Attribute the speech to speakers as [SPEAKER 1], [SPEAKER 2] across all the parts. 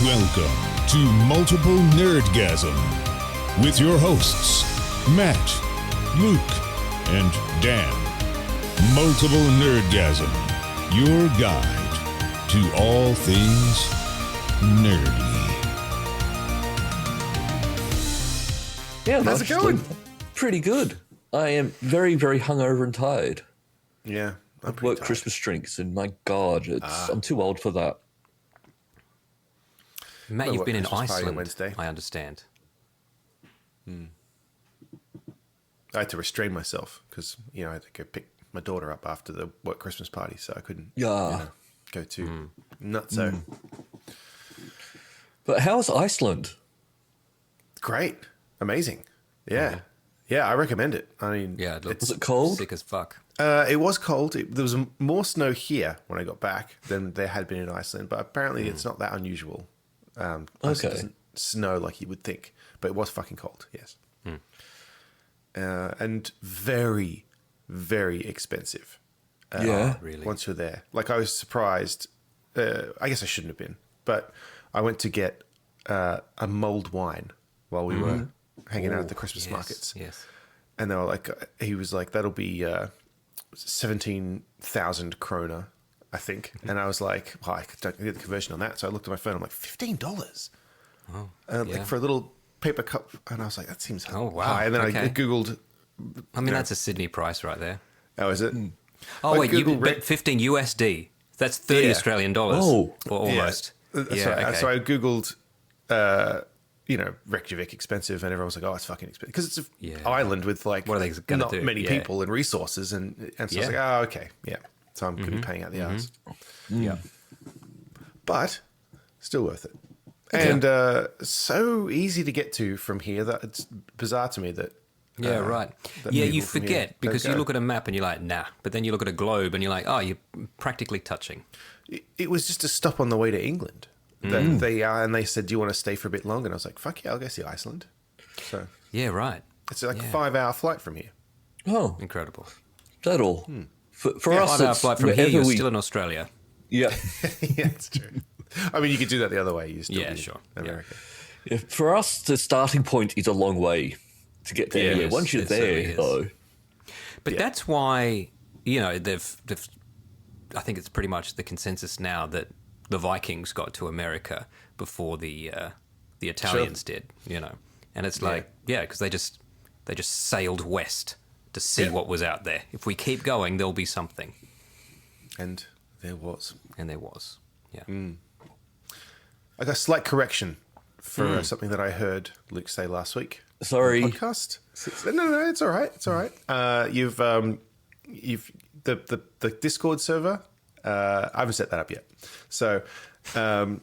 [SPEAKER 1] Welcome to Multiple Nerdgasm with your hosts, Matt, Luke, and Dan. Multiple Nerdgasm, your guide to all things nerdy.
[SPEAKER 2] Yeah,
[SPEAKER 3] how's it going?
[SPEAKER 2] Pretty good. I am very, very hungover and tired.
[SPEAKER 3] Yeah,
[SPEAKER 2] I've worked Christmas drinks, and my God, I'm too old for that.
[SPEAKER 4] Matt, you've been in
[SPEAKER 3] Christmas party on
[SPEAKER 4] Iceland,
[SPEAKER 3] Wednesday.
[SPEAKER 4] I understand.
[SPEAKER 3] I had to restrain myself because, I had to go pick my daughter up after the work Christmas party, so I couldn't go too nutso.
[SPEAKER 2] But how's Iceland?
[SPEAKER 3] Great. Amazing. Yeah. Yeah, I recommend it. I mean,
[SPEAKER 2] was it cold?
[SPEAKER 4] Sick as fuck.
[SPEAKER 3] It was cold. There was more snow here when I got back than there had been in Iceland, but apparently it's not that unusual. It doesn't snow like you would think, but it was fucking cold, yes. And very, very expensive.
[SPEAKER 4] Really?
[SPEAKER 3] Once you're there. Like, I was surprised. I guess I shouldn't have been, but I went to get a mulled wine while we were hanging out at the Christmas markets.
[SPEAKER 4] Yes.
[SPEAKER 3] And they were like, he was like, that'll be 17,000 krona, I think. And I was like, well, I don't get the conversion on that. So I looked at my phone. I'm like, $15.
[SPEAKER 4] Oh,
[SPEAKER 3] Like for a little paper cup. And I was like, that seems
[SPEAKER 4] wow.
[SPEAKER 3] high. And then I Googled.
[SPEAKER 4] I mean, that's a Sydney price right there.
[SPEAKER 3] Oh, is it?
[SPEAKER 4] Oh, wait, you bet 15 USD. That's 30 Australian dollars.
[SPEAKER 2] Oh.
[SPEAKER 4] Or almost.
[SPEAKER 3] Yeah. So I Googled, Reykjavik expensive, and everyone was like, "Oh, it's fucking expensive," because it's an island with like
[SPEAKER 4] what are they gonna
[SPEAKER 3] not
[SPEAKER 4] do?
[SPEAKER 3] many people and resources, and so I was like, "Oh, okay, yeah." So I'm going to be paying out the hours.
[SPEAKER 4] Yeah,
[SPEAKER 3] but still worth it, and so easy to get to from here that it's bizarre to me that.
[SPEAKER 4] Right.
[SPEAKER 3] That
[SPEAKER 4] You
[SPEAKER 3] people from here
[SPEAKER 4] forget because
[SPEAKER 3] don't
[SPEAKER 4] you
[SPEAKER 3] go.
[SPEAKER 4] look at a map and you're like, nah. But then you look at a globe and you're like, oh, you're practically touching.
[SPEAKER 3] It was just a stop on the way to England. That they said, "Do you want to stay for a bit longer?" And I was like, "Fuck yeah, I'll go see Iceland." So
[SPEAKER 4] Yeah, right.
[SPEAKER 3] it's like a 5-hour flight from here.
[SPEAKER 2] Oh,
[SPEAKER 4] Incredible.
[SPEAKER 2] that all. For us,
[SPEAKER 4] 5 hour
[SPEAKER 2] it's
[SPEAKER 4] flight from here, you're
[SPEAKER 2] wherever
[SPEAKER 4] still in Australia.
[SPEAKER 2] Yeah.
[SPEAKER 3] Yeah, it's true. I mean, you could do that the other way. You still
[SPEAKER 4] Yeah,
[SPEAKER 3] be
[SPEAKER 4] sure.
[SPEAKER 3] in America.
[SPEAKER 2] Yeah, for us, the starting point is a long way to get there.
[SPEAKER 4] Yes,
[SPEAKER 2] Once you're
[SPEAKER 4] it certainly
[SPEAKER 2] there,
[SPEAKER 4] is.
[SPEAKER 2] though.
[SPEAKER 4] But that's why, they've I think it's pretty much the consensus now that the Vikings got to America before the Italians did, And it's like, because they just sailed west to see what was out there. If we keep going, there'll be something.
[SPEAKER 3] And there was.
[SPEAKER 4] Yeah.
[SPEAKER 3] I got a slight correction for something that I heard Luke say last week.
[SPEAKER 2] Sorry.
[SPEAKER 3] On the podcast. No, it's all right. It's all right. You've the Discord server. I haven't set that up yet, so I'll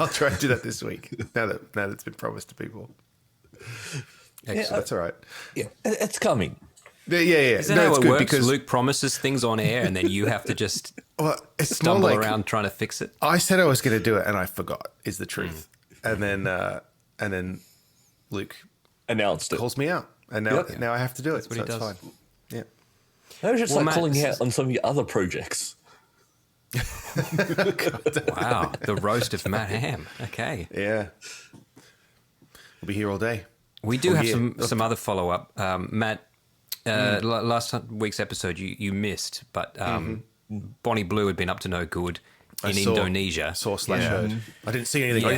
[SPEAKER 3] try and do that this week. Now that it's been promised to people.
[SPEAKER 4] Excellent.
[SPEAKER 3] That's all right.
[SPEAKER 2] Yeah, it's coming.
[SPEAKER 3] Yeah.
[SPEAKER 4] Is that
[SPEAKER 3] No,
[SPEAKER 4] how
[SPEAKER 3] it's
[SPEAKER 4] it
[SPEAKER 3] good
[SPEAKER 4] works?
[SPEAKER 3] because
[SPEAKER 4] Luke promises things on air and then you have to just
[SPEAKER 3] it's more
[SPEAKER 4] stumble
[SPEAKER 3] like
[SPEAKER 4] around trying to fix it?
[SPEAKER 3] I said I was going to do it and I forgot. Is the truth, and then Luke
[SPEAKER 2] Announced it.
[SPEAKER 3] calls me out, and now I have to do it.
[SPEAKER 4] That's what he does.
[SPEAKER 3] It's fine. Yeah.
[SPEAKER 2] I was just
[SPEAKER 4] Well,
[SPEAKER 2] like
[SPEAKER 4] Matt,
[SPEAKER 2] calling you
[SPEAKER 4] this
[SPEAKER 2] out on some of your other projects.
[SPEAKER 4] Wow, the roast of Matt Ham. Okay.
[SPEAKER 3] Yeah. We'll be here all day.
[SPEAKER 4] We do
[SPEAKER 3] Oh,
[SPEAKER 4] have
[SPEAKER 3] yeah.
[SPEAKER 4] some other follow-up. Matt, last week's episode you missed, but Bonny Blue had been up to no good in Indonesia.
[SPEAKER 3] Saw / heard. I didn't see anything.
[SPEAKER 4] You
[SPEAKER 3] I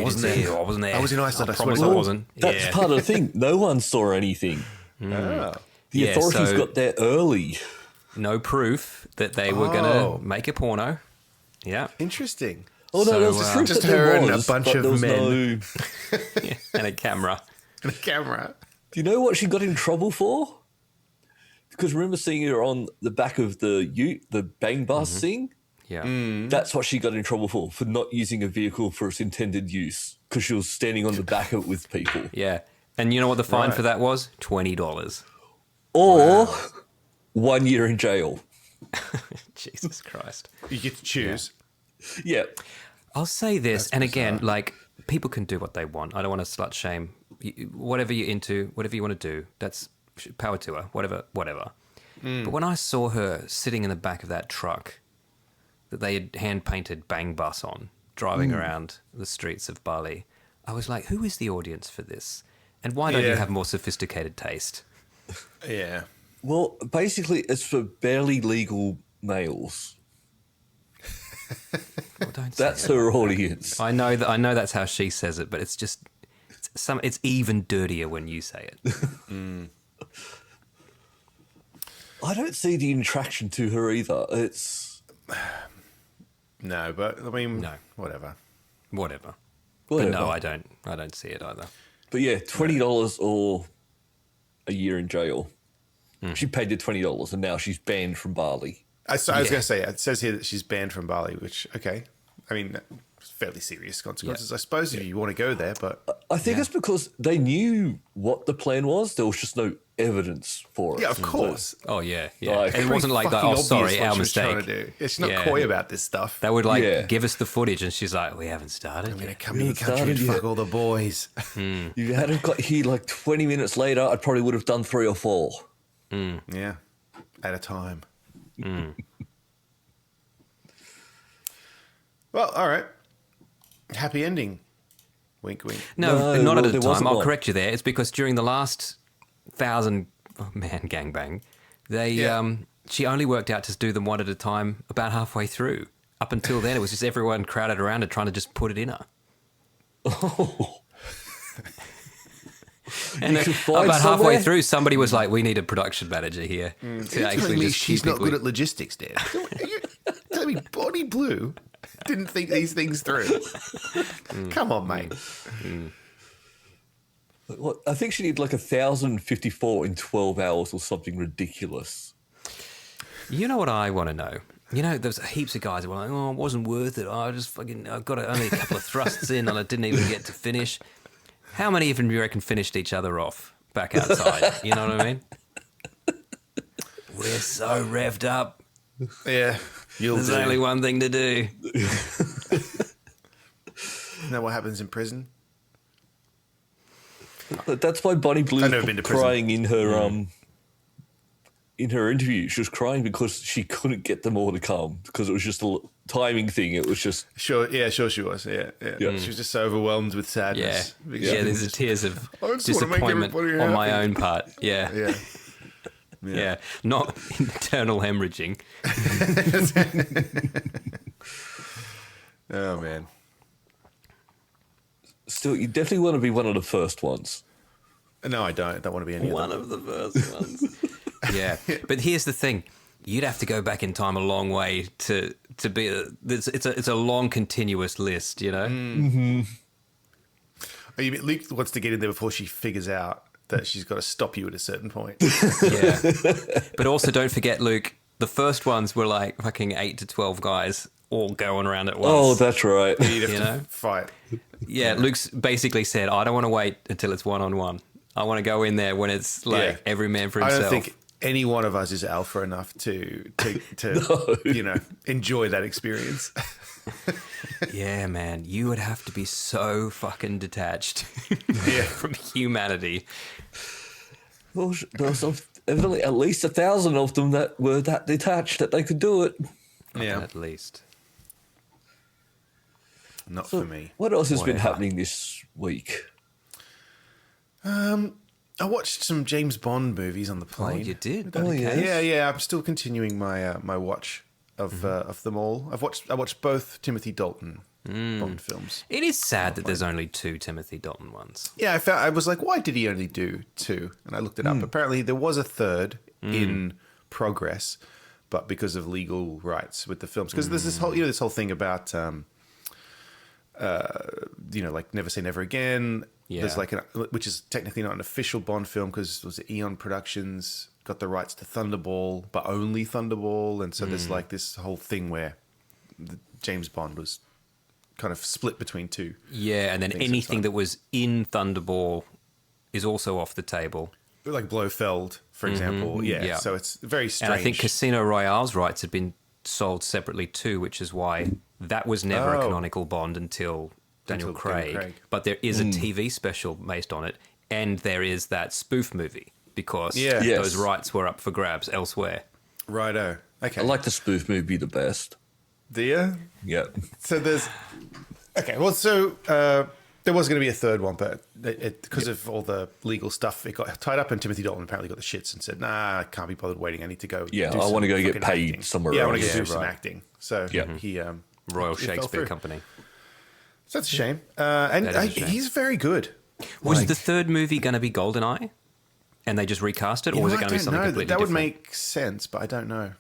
[SPEAKER 3] wasn't
[SPEAKER 4] didn't see
[SPEAKER 3] there.
[SPEAKER 4] it. I wasn't there.
[SPEAKER 3] I was in Iceland. I swear
[SPEAKER 4] promise
[SPEAKER 3] to
[SPEAKER 4] I
[SPEAKER 3] God.
[SPEAKER 4] wasn't.
[SPEAKER 2] That's
[SPEAKER 4] Yeah.
[SPEAKER 2] part of the thing. No one saw anything.
[SPEAKER 3] Oh.
[SPEAKER 2] The
[SPEAKER 4] Yeah,
[SPEAKER 2] authorities
[SPEAKER 4] so-
[SPEAKER 2] got there early.
[SPEAKER 4] No proof that they were going to make a porno. Yeah.
[SPEAKER 3] Interesting.
[SPEAKER 2] Oh no,
[SPEAKER 4] So,
[SPEAKER 2] there was proof
[SPEAKER 3] just
[SPEAKER 2] that there
[SPEAKER 3] her and a
[SPEAKER 2] was,
[SPEAKER 3] bunch
[SPEAKER 2] but
[SPEAKER 3] of
[SPEAKER 2] there was
[SPEAKER 3] men.
[SPEAKER 4] Yeah, and a camera.
[SPEAKER 3] The camera.
[SPEAKER 2] Do you know what she got in trouble for? Because remember seeing her on the back of the ute, the bang bus thing?
[SPEAKER 4] Yeah.
[SPEAKER 2] That's what she got in trouble for not using a vehicle for its intended use. Because she was standing on the back of it with people.
[SPEAKER 4] Yeah. And you know what the fine
[SPEAKER 3] Right.
[SPEAKER 4] for that was? $20.
[SPEAKER 2] Or 1 year in jail.
[SPEAKER 4] Jesus Christ.
[SPEAKER 3] You get to choose.
[SPEAKER 2] Yeah.
[SPEAKER 4] I'll say this,
[SPEAKER 3] That's
[SPEAKER 4] and again,
[SPEAKER 3] bizarre.
[SPEAKER 4] like, people can do what they want. I don't want to slut shame. Whatever you're into, whatever you want to do, that's power to her, whatever. But when I saw her sitting in the back of that truck that they had hand-painted Bang Bus on, driving around the streets of Bali, I was like, who is the audience for this? And why don't you have more sophisticated taste?
[SPEAKER 3] Yeah.
[SPEAKER 2] Well, basically, it's for barely legal males.
[SPEAKER 4] Well, don't say
[SPEAKER 2] That's
[SPEAKER 4] it.
[SPEAKER 2] her audience.
[SPEAKER 4] I know that's how she says it, but it's just it's even dirtier when you say it.
[SPEAKER 2] I don't see the attraction to her either. It's
[SPEAKER 3] No, but I mean,
[SPEAKER 4] No.
[SPEAKER 3] whatever.
[SPEAKER 4] Whatever.
[SPEAKER 2] whatever.
[SPEAKER 4] But no, I don't see it either.
[SPEAKER 2] But yeah, $20 or a year in jail. She paid the $20 and now she's banned from Bali.
[SPEAKER 3] I was going to say, it says here that she's banned from Bali, which, okay. I mean, fairly serious consequences, I suppose, if you want to go there, but...
[SPEAKER 2] I think it's because they knew what the plan was. There was just no evidence for it.
[SPEAKER 3] Yeah, of course.
[SPEAKER 4] Oh yeah.
[SPEAKER 2] Like,
[SPEAKER 4] And it wasn't like that.
[SPEAKER 3] Fucking
[SPEAKER 4] Oh,
[SPEAKER 3] obvious
[SPEAKER 4] sorry,
[SPEAKER 3] what
[SPEAKER 4] our
[SPEAKER 3] she was trying
[SPEAKER 4] mistake.
[SPEAKER 3] to do. She's not coy about this stuff.
[SPEAKER 4] They would like
[SPEAKER 2] Yeah.
[SPEAKER 4] give us the footage, and she's like, "We haven't started
[SPEAKER 3] I'm going to
[SPEAKER 4] yet."
[SPEAKER 3] come to your country and
[SPEAKER 2] started
[SPEAKER 3] fuck
[SPEAKER 2] yet.
[SPEAKER 3] all the boys.
[SPEAKER 2] If you hadn't got here like 20 minutes later, I probably would have done 3 or 4.
[SPEAKER 3] Yeah, at a time. Well, all right. Happy ending. Wink, wink.
[SPEAKER 4] No,
[SPEAKER 2] No,
[SPEAKER 4] not
[SPEAKER 2] well,
[SPEAKER 4] at a
[SPEAKER 2] there
[SPEAKER 4] time.
[SPEAKER 2] wasn't
[SPEAKER 4] I'll
[SPEAKER 2] one.
[SPEAKER 4] correct you there. It's because during the last 1,000-man gangbang, they she only worked out to do them one at a time about halfway through. Up until then, it was just everyone crowded around and trying to just put it in her.
[SPEAKER 2] Oh.
[SPEAKER 4] And
[SPEAKER 2] You could find
[SPEAKER 4] about halfway
[SPEAKER 2] somewhere?
[SPEAKER 4] through, somebody was like, "We need a production manager here to
[SPEAKER 3] You're telling
[SPEAKER 4] actually
[SPEAKER 3] me
[SPEAKER 4] just
[SPEAKER 3] she's
[SPEAKER 4] keep
[SPEAKER 3] not
[SPEAKER 4] it
[SPEAKER 3] good
[SPEAKER 4] with-"
[SPEAKER 3] at logistics, Dan? Are you telling me Bonny Blue didn't think these things through? Come on, mate.
[SPEAKER 2] What, I think she did like 1,054 in 12 hours or something ridiculous.
[SPEAKER 4] You know what I want to know? You know, there's heaps of guys who were like, "Oh, it wasn't worth it. I got only a couple of thrusts in, and I didn't even get to finish." How many of them do you reckon finished each other off back outside? You know what I mean? We're so revved up.
[SPEAKER 3] Yeah, you'll
[SPEAKER 4] There's
[SPEAKER 3] do.
[SPEAKER 4] only one thing to do.
[SPEAKER 3] Isn't that what happens in prison?
[SPEAKER 2] But that's why Bonny Blue
[SPEAKER 3] I've never been to prison.
[SPEAKER 2] crying in her interview. She was crying because she couldn't get them all to come because it was just a timing thing. It was just
[SPEAKER 3] Sure she was. Yeah. She was just so overwhelmed with
[SPEAKER 4] Yeah.
[SPEAKER 3] sadness.
[SPEAKER 4] Yeah, there's the tears of
[SPEAKER 3] I just wanna make
[SPEAKER 4] disappointment
[SPEAKER 3] everybody
[SPEAKER 4] on my
[SPEAKER 3] happy.
[SPEAKER 4] own part. Yeah.
[SPEAKER 3] Yeah.
[SPEAKER 4] Yeah. Not internal hemorrhaging.
[SPEAKER 3] Oh man.
[SPEAKER 2] still, you definitely want to be one of the first ones.
[SPEAKER 3] No, I don't. I don't want to be any
[SPEAKER 2] One
[SPEAKER 3] of them.
[SPEAKER 2] of the first ones.
[SPEAKER 4] Yeah, but here's the thing: you'd have to go back in time a long way to be. It's a long, continuous list, you know.
[SPEAKER 3] Oh, you mean Luke wants to get in there before she figures out that she's got to stop you at a certain point.
[SPEAKER 4] Yeah, but also don't forget, Luke. The first ones were like fucking 8 to 12 guys all going around at once.
[SPEAKER 2] Oh, that's right.
[SPEAKER 3] You'd have
[SPEAKER 4] You
[SPEAKER 3] to
[SPEAKER 4] know?
[SPEAKER 3] fight.
[SPEAKER 4] Yeah, Luke's basically said, I don't want to wait until it's one-on-one. I want to go in there when it's like
[SPEAKER 3] Yeah.
[SPEAKER 4] every man for
[SPEAKER 3] I
[SPEAKER 4] himself.
[SPEAKER 3] don't think any one of us is alpha enough to you know, enjoy that experience.
[SPEAKER 4] Yeah, man, you would have to be so fucking detached from humanity.
[SPEAKER 2] Well, there was evidently at least 1,000 of them that were that detached that they could do it.
[SPEAKER 3] Yeah,
[SPEAKER 4] At least.
[SPEAKER 3] not
[SPEAKER 2] So
[SPEAKER 3] for me.
[SPEAKER 2] what else has been
[SPEAKER 4] Whatever.
[SPEAKER 2] happening this week?
[SPEAKER 3] I watched some James Bond movies on the
[SPEAKER 4] Oh,
[SPEAKER 3] plane.
[SPEAKER 4] you did?
[SPEAKER 2] Oh, yeah.
[SPEAKER 3] Yeah. I'm still continuing my my watch of them all. I watched both Timothy Dalton Bond films.
[SPEAKER 4] It is sad that there's only 2 Timothy Dalton ones.
[SPEAKER 3] Yeah, I was like, why did he only do 2? And I looked it up. Apparently, there was a third in progress, but because of legal rights with the films, because there's this whole thing about like Never Say Never Again.
[SPEAKER 4] Yeah.
[SPEAKER 3] There's like which is technically not an official Bond film because it was Eon Productions got the rights to Thunderball, but only Thunderball, and so there's like this whole thing where James Bond was kind of split between 2.
[SPEAKER 4] Yeah, and then
[SPEAKER 3] Things
[SPEAKER 4] anything
[SPEAKER 3] aside.
[SPEAKER 4] that was in Thunderball is also off the table.
[SPEAKER 3] Like Blofeld, for example. Yeah,
[SPEAKER 4] Yeah.
[SPEAKER 3] so it's very strange.
[SPEAKER 4] And I think Casino Royale's rights had been sold separately too, which is why that was never a
[SPEAKER 3] Oh.
[SPEAKER 4] canonical Bond until Daniel
[SPEAKER 3] Until Daniel
[SPEAKER 4] Craig.
[SPEAKER 3] Craig.
[SPEAKER 4] But there is a TV special based on it, and there is that spoof movie because
[SPEAKER 3] Yeah.
[SPEAKER 2] Yes.
[SPEAKER 4] those rights were up for grabs elsewhere.
[SPEAKER 3] Righto. Okay.
[SPEAKER 2] I like the spoof movie the best.
[SPEAKER 3] Do you?
[SPEAKER 2] Yeah.
[SPEAKER 3] So there's okay. Well, so there was going to be a third one, but because of all the legal stuff, it got tied up, and Timothy Dalton apparently got the shits and said, "Nah, I can't be bothered waiting. I need to go.
[SPEAKER 2] Yeah,
[SPEAKER 3] do
[SPEAKER 2] I
[SPEAKER 3] some
[SPEAKER 2] want to go get
[SPEAKER 3] fucking
[SPEAKER 2] paid
[SPEAKER 3] acting."
[SPEAKER 2] somewhere
[SPEAKER 3] Yeah, I
[SPEAKER 2] else.
[SPEAKER 3] want to go do
[SPEAKER 4] Yeah,
[SPEAKER 3] some
[SPEAKER 4] right.
[SPEAKER 3] acting. So
[SPEAKER 2] Yeah.
[SPEAKER 3] he
[SPEAKER 4] Royal
[SPEAKER 3] it fell
[SPEAKER 4] Shakespeare
[SPEAKER 3] through.
[SPEAKER 4] Company.
[SPEAKER 3] So that's a shame. And
[SPEAKER 4] That is a shame.
[SPEAKER 3] he's very good.
[SPEAKER 4] Was
[SPEAKER 3] Like-
[SPEAKER 4] the third movie going to be GoldenEye? And they just recast it? Or
[SPEAKER 3] You
[SPEAKER 4] was
[SPEAKER 3] know,
[SPEAKER 4] it going to
[SPEAKER 3] I
[SPEAKER 4] be
[SPEAKER 3] don't
[SPEAKER 4] something
[SPEAKER 3] know.
[SPEAKER 4] completely
[SPEAKER 3] That would
[SPEAKER 4] different?
[SPEAKER 3] make sense, but I don't know.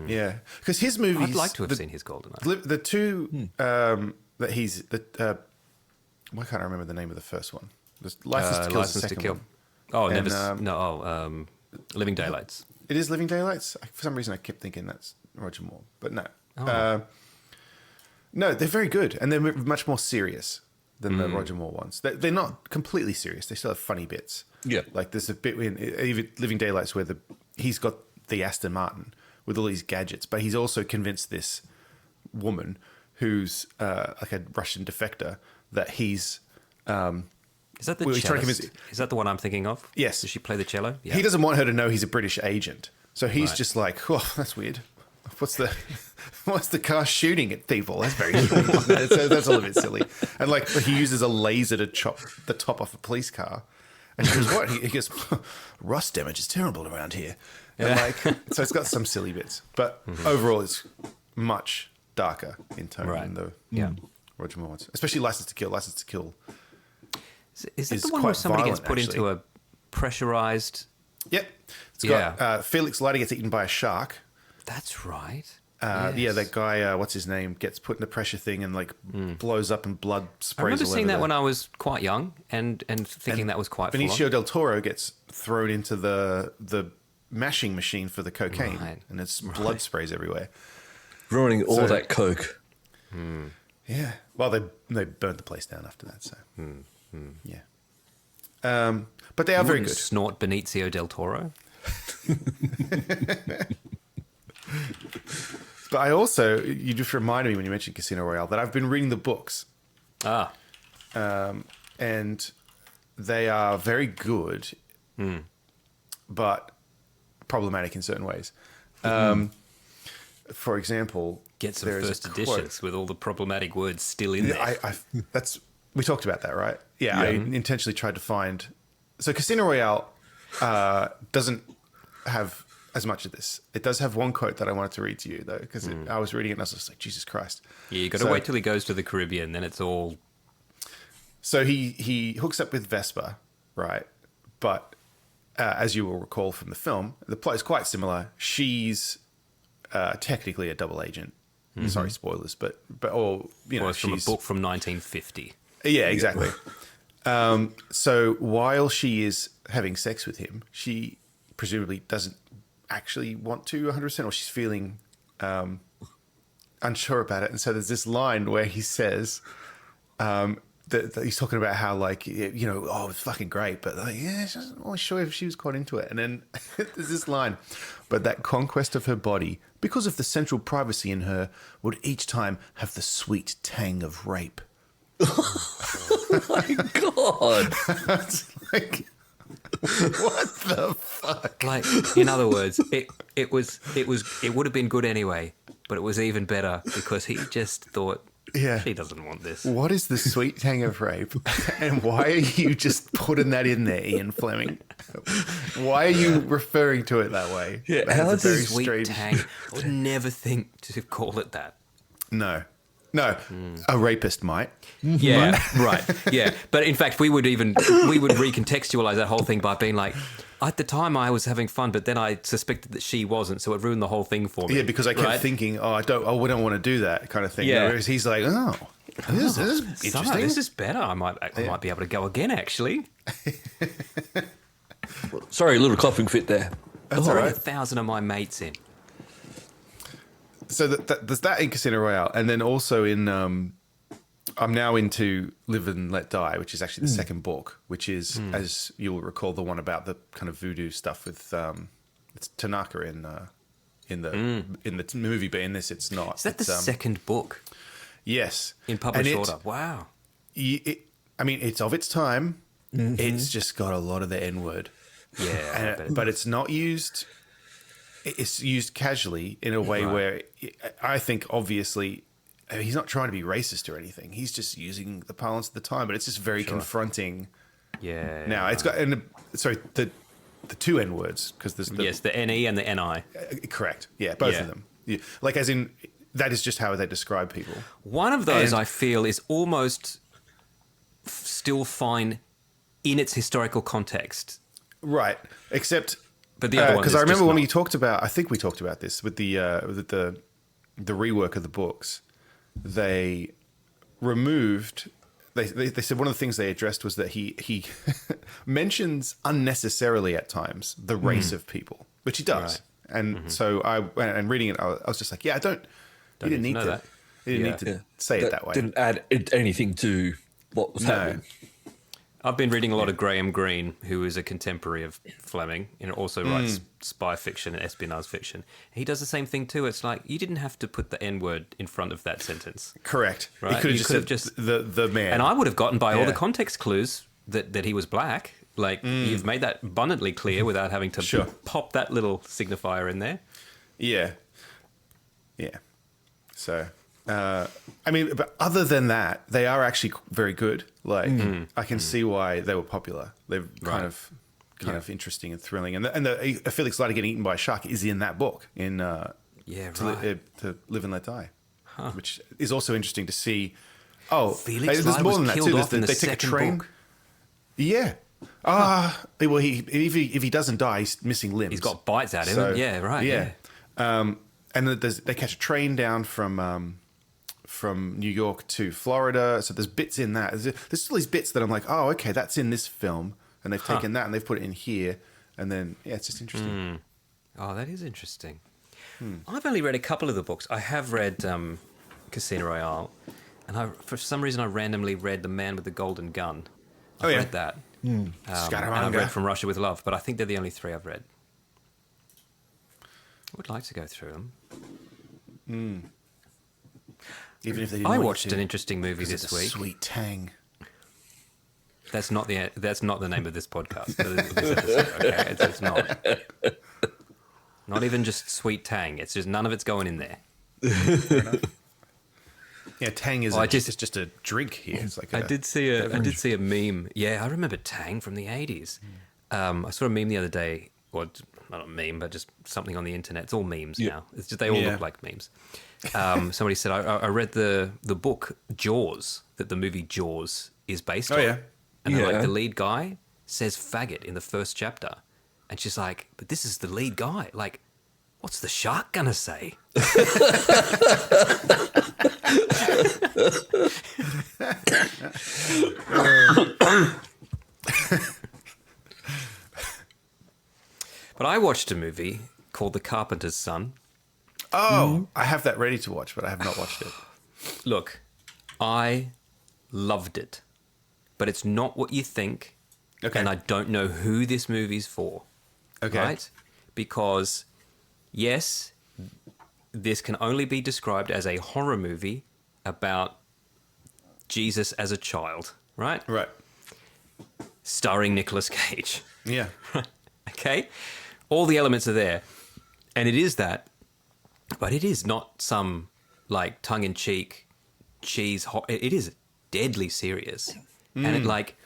[SPEAKER 3] Yeah, because his movies.
[SPEAKER 4] I'd like to have seen his GoldenEye.
[SPEAKER 3] The two that he's why can't I remember the name of the first one? License to Kill is the second one.
[SPEAKER 4] Oh,
[SPEAKER 3] And,
[SPEAKER 4] Living Daylights.
[SPEAKER 3] It is Living Daylights. For some reason, I kept thinking that's Roger Moore, but no.
[SPEAKER 4] Oh.
[SPEAKER 3] No, they're very good, and they're much more serious than the Roger Moore ones. They're not completely serious. They still have funny bits.
[SPEAKER 2] Yeah.
[SPEAKER 3] Like there's a bit in even Living Daylights where he's got the Aston Martin with all these gadgets, but he's also convinced this woman who's like a Russian defector that he's.
[SPEAKER 4] Is that the
[SPEAKER 3] Well, he's trying to
[SPEAKER 4] cellist?
[SPEAKER 3] convince-
[SPEAKER 4] Is that the one I'm thinking of?
[SPEAKER 3] Yes.
[SPEAKER 4] Does she play the cello? Yeah.
[SPEAKER 3] He doesn't want her to know he's a British agent, so he's
[SPEAKER 4] Right.
[SPEAKER 3] just like, "Oh, that's weird. What's the car shooting at people? That's very strange." So that's all a bit silly. And like he uses a laser to chop the top off a police car, and she goes, "What?" He goes, "Rust damage is terrible around here." And like, so it's got some silly bits, but overall, it's much darker in tone
[SPEAKER 4] Right.
[SPEAKER 3] than the
[SPEAKER 4] Yeah.
[SPEAKER 3] Roger Moore ones, especially License to Kill. License to Kill.
[SPEAKER 4] Is that
[SPEAKER 3] is
[SPEAKER 4] the one where
[SPEAKER 3] quite
[SPEAKER 4] somebody gets
[SPEAKER 3] violent,
[SPEAKER 4] put
[SPEAKER 3] actually.
[SPEAKER 4] into a pressurized...
[SPEAKER 3] Yep, it's got Felix Leiter gets eaten by a shark.
[SPEAKER 4] That's right.
[SPEAKER 3] Yeah,
[SPEAKER 4] Yes.
[SPEAKER 3] that guy, what's his name, gets put in a pressure thing and like blows up and blood sprays.
[SPEAKER 4] I remember
[SPEAKER 3] all
[SPEAKER 4] seeing
[SPEAKER 3] over
[SPEAKER 4] that
[SPEAKER 3] the-
[SPEAKER 4] when I was quite young and thinking that was quite full on.
[SPEAKER 3] Benicio del Toro gets thrown into the mashing machine for the cocaine,
[SPEAKER 4] Right.
[SPEAKER 3] and it's blood sprays everywhere.
[SPEAKER 2] Ruining all
[SPEAKER 3] So-
[SPEAKER 2] that coke.
[SPEAKER 3] Yeah, well, they burned the place down after that. So yeah, but they are very
[SPEAKER 4] Wouldn't
[SPEAKER 3] good.
[SPEAKER 4] snort Benicio del Toro.
[SPEAKER 3] But I also, you just reminded me when you mentioned Casino Royale that I've been reading the books.
[SPEAKER 4] Ah,
[SPEAKER 3] And they are very good, but problematic in certain ways. For example,
[SPEAKER 4] get some
[SPEAKER 3] there is a
[SPEAKER 4] first
[SPEAKER 3] quote-
[SPEAKER 4] editions with all the problematic words still in there.
[SPEAKER 3] We talked about that, right? Yeah, I intentionally tried to find. So Casino Royale doesn't have as much of this. It does have one quote that I wanted to read to you though, because I was reading it and I was just like, Jesus Christ.
[SPEAKER 4] Yeah, you got to wait till he goes to the Caribbean, then it's all...
[SPEAKER 3] So he hooks up with Vespa, right? But as you will recall from the film, the plot is quite similar. She's technically a double agent. Sorry, spoilers, but or you know,
[SPEAKER 4] Well, it's from a
[SPEAKER 3] she's
[SPEAKER 4] book from 1950.
[SPEAKER 3] yeah, exactly. So while she is having sex with him, she presumably doesn't actually want to 100%, or she's feeling unsure about it. And so there's this line where he says. That he's talking about how, like, you know, oh, it's fucking great, but like, yeah, she wasn't always sure if she was quite into it. And then there's this line, but that conquest of her body, because of the central privacy in her, would each time have the sweet tang of rape.
[SPEAKER 2] My God.
[SPEAKER 3] It's like, what the fuck?
[SPEAKER 4] Like, in other words, it would have been good anyway, but it was even better because he just thought,
[SPEAKER 3] Yeah.
[SPEAKER 4] she doesn't want this.
[SPEAKER 3] What is the sweet tang of rape? And why are you just putting that in there, Ian Fleming? Why are you referring to it that way?
[SPEAKER 2] Yeah,
[SPEAKER 3] That
[SPEAKER 2] how
[SPEAKER 3] is
[SPEAKER 2] does
[SPEAKER 3] a very
[SPEAKER 4] Sweet
[SPEAKER 3] strange-
[SPEAKER 4] Tang. I would never think to call it that.
[SPEAKER 3] No, a rapist might.
[SPEAKER 4] Yeah, right. Yeah, but in fact, we would recontextualize that whole thing by being like, at the time I was having fun, but then I suspected that she wasn't, so it ruined the whole thing for me.
[SPEAKER 3] Yeah, because I kept
[SPEAKER 4] right?
[SPEAKER 3] thinking, we don't want to do that kind of thing.
[SPEAKER 4] Yeah.
[SPEAKER 3] Whereas he's like, this is interesting.
[SPEAKER 4] This is better. I might be able to go again. Actually,
[SPEAKER 2] Sorry, a little coughing fit there.
[SPEAKER 3] That's
[SPEAKER 4] I'll
[SPEAKER 3] all
[SPEAKER 4] bring
[SPEAKER 3] right.
[SPEAKER 4] 1,000 of my mates in.
[SPEAKER 3] So there's that in Casino Royale, and then also in I'm now into Live and Let Die, which is actually the second book, which is, as you'll recall, the one about the kind of voodoo stuff with it's Tanaka in the movie, but in this it's not.
[SPEAKER 4] Is that the
[SPEAKER 3] It's,
[SPEAKER 4] second book
[SPEAKER 3] Yes,
[SPEAKER 4] in published
[SPEAKER 3] And
[SPEAKER 4] order? Wow.
[SPEAKER 3] I mean, it's of its time. It's just got a lot of the N word.
[SPEAKER 4] Yeah, I bet.
[SPEAKER 3] But it's not used it's used casually in a way where I think obviously he's not trying to be racist or anything. He's just using the parlance of the time, but it's just very confronting.
[SPEAKER 4] Yeah.
[SPEAKER 3] Now it's got the two N words because there's
[SPEAKER 4] the NE and the NI.
[SPEAKER 3] Correct. Yeah, both of them. Yeah. Like as in that is just how they describe people.
[SPEAKER 4] One of those I feel is almost still fine in its historical context.
[SPEAKER 3] Right. Except
[SPEAKER 4] but the other one,
[SPEAKER 3] because I remember when we talked about, I think we talked about this with the rework of the books. They removed. They said one of the things they addressed was that he mentions unnecessarily at times the race of people, which he does. Right. And so and reading it, I was just like, yeah, he didn't need to. He didn't need to say it that way.
[SPEAKER 2] Didn't add anything to what was happening.
[SPEAKER 4] I've been reading a lot of Graham Greene, who is a contemporary of Fleming, and also writes spy fiction and espionage fiction. He does the same thing too. It's like you didn't have to put the N word in front of that sentence.
[SPEAKER 3] Correct.
[SPEAKER 4] Right?
[SPEAKER 3] You could have just the man.
[SPEAKER 4] And I would have gotten by all the context clues that he was black. Like you've made that abundantly clear without having to pop that little signifier in there.
[SPEAKER 3] Yeah. Yeah. So. I mean, but other than that, they are actually very good. Like, I can see why they were popular. They're kind of interesting and thrilling. And Felix Leiter getting eaten by a shark is in that book in To Live and Let Die, which is also interesting to see. Oh,
[SPEAKER 4] Felix Leiter was killed off in the second book.
[SPEAKER 3] Yeah. Well, if he doesn't die, he's missing limbs.
[SPEAKER 4] He's got bites at him. So, yeah.
[SPEAKER 3] And then they catch a train down from New York to Florida. So there's bits in that. There's still these bits that I'm like, oh, okay, that's in this film. And they've taken that and they've put it in here. And then, it's just interesting.
[SPEAKER 4] Oh, that is interesting. I've only read a couple of the books. I have read Casino Royale. And for some reason, I randomly read The Man with the Golden Gun. I've read that. And I've read From Russia with Love. But I think they're the only three I've read. I would like to go through them.
[SPEAKER 3] Even if they didn't
[SPEAKER 4] I watched an interesting movie this week.
[SPEAKER 3] Sweet Tang.
[SPEAKER 4] That's not the name of this podcast. Okay, it's not. Not even just Sweet Tang. It's just none of it's going in there.
[SPEAKER 3] Fair enough. Yeah, Tang is it's just a drink here. It's like
[SPEAKER 4] I did see a meme. Yeah, I remember Tang from the 80s. I saw a meme the other day, or not a meme, but just something on the internet. It's all memes now. It's just they all look like memes. Somebody said, I read the book Jaws, that the movie Jaws is based on.
[SPEAKER 3] Yeah.
[SPEAKER 4] And the lead guy says faggot in the first chapter. And she's like, but this is the lead guy. Like, what's the shark gonna say? But I watched a movie called The Carpenter's Son.
[SPEAKER 3] Oh, I have that ready to watch, but I have not watched it.
[SPEAKER 4] Look, I loved it, but it's not what you think.
[SPEAKER 3] Okay.
[SPEAKER 4] And I don't know who this movie's for.
[SPEAKER 3] Okay.
[SPEAKER 4] Right? Because, yes, this can only be described as a horror movie about Jesus as a child, right?
[SPEAKER 3] Right.
[SPEAKER 4] Starring Nicolas Cage.
[SPEAKER 3] Yeah.
[SPEAKER 4] Okay? All the elements are there. And it is that, but it is not some, like, tongue-in-cheek cheese. It is deadly serious. And it, like,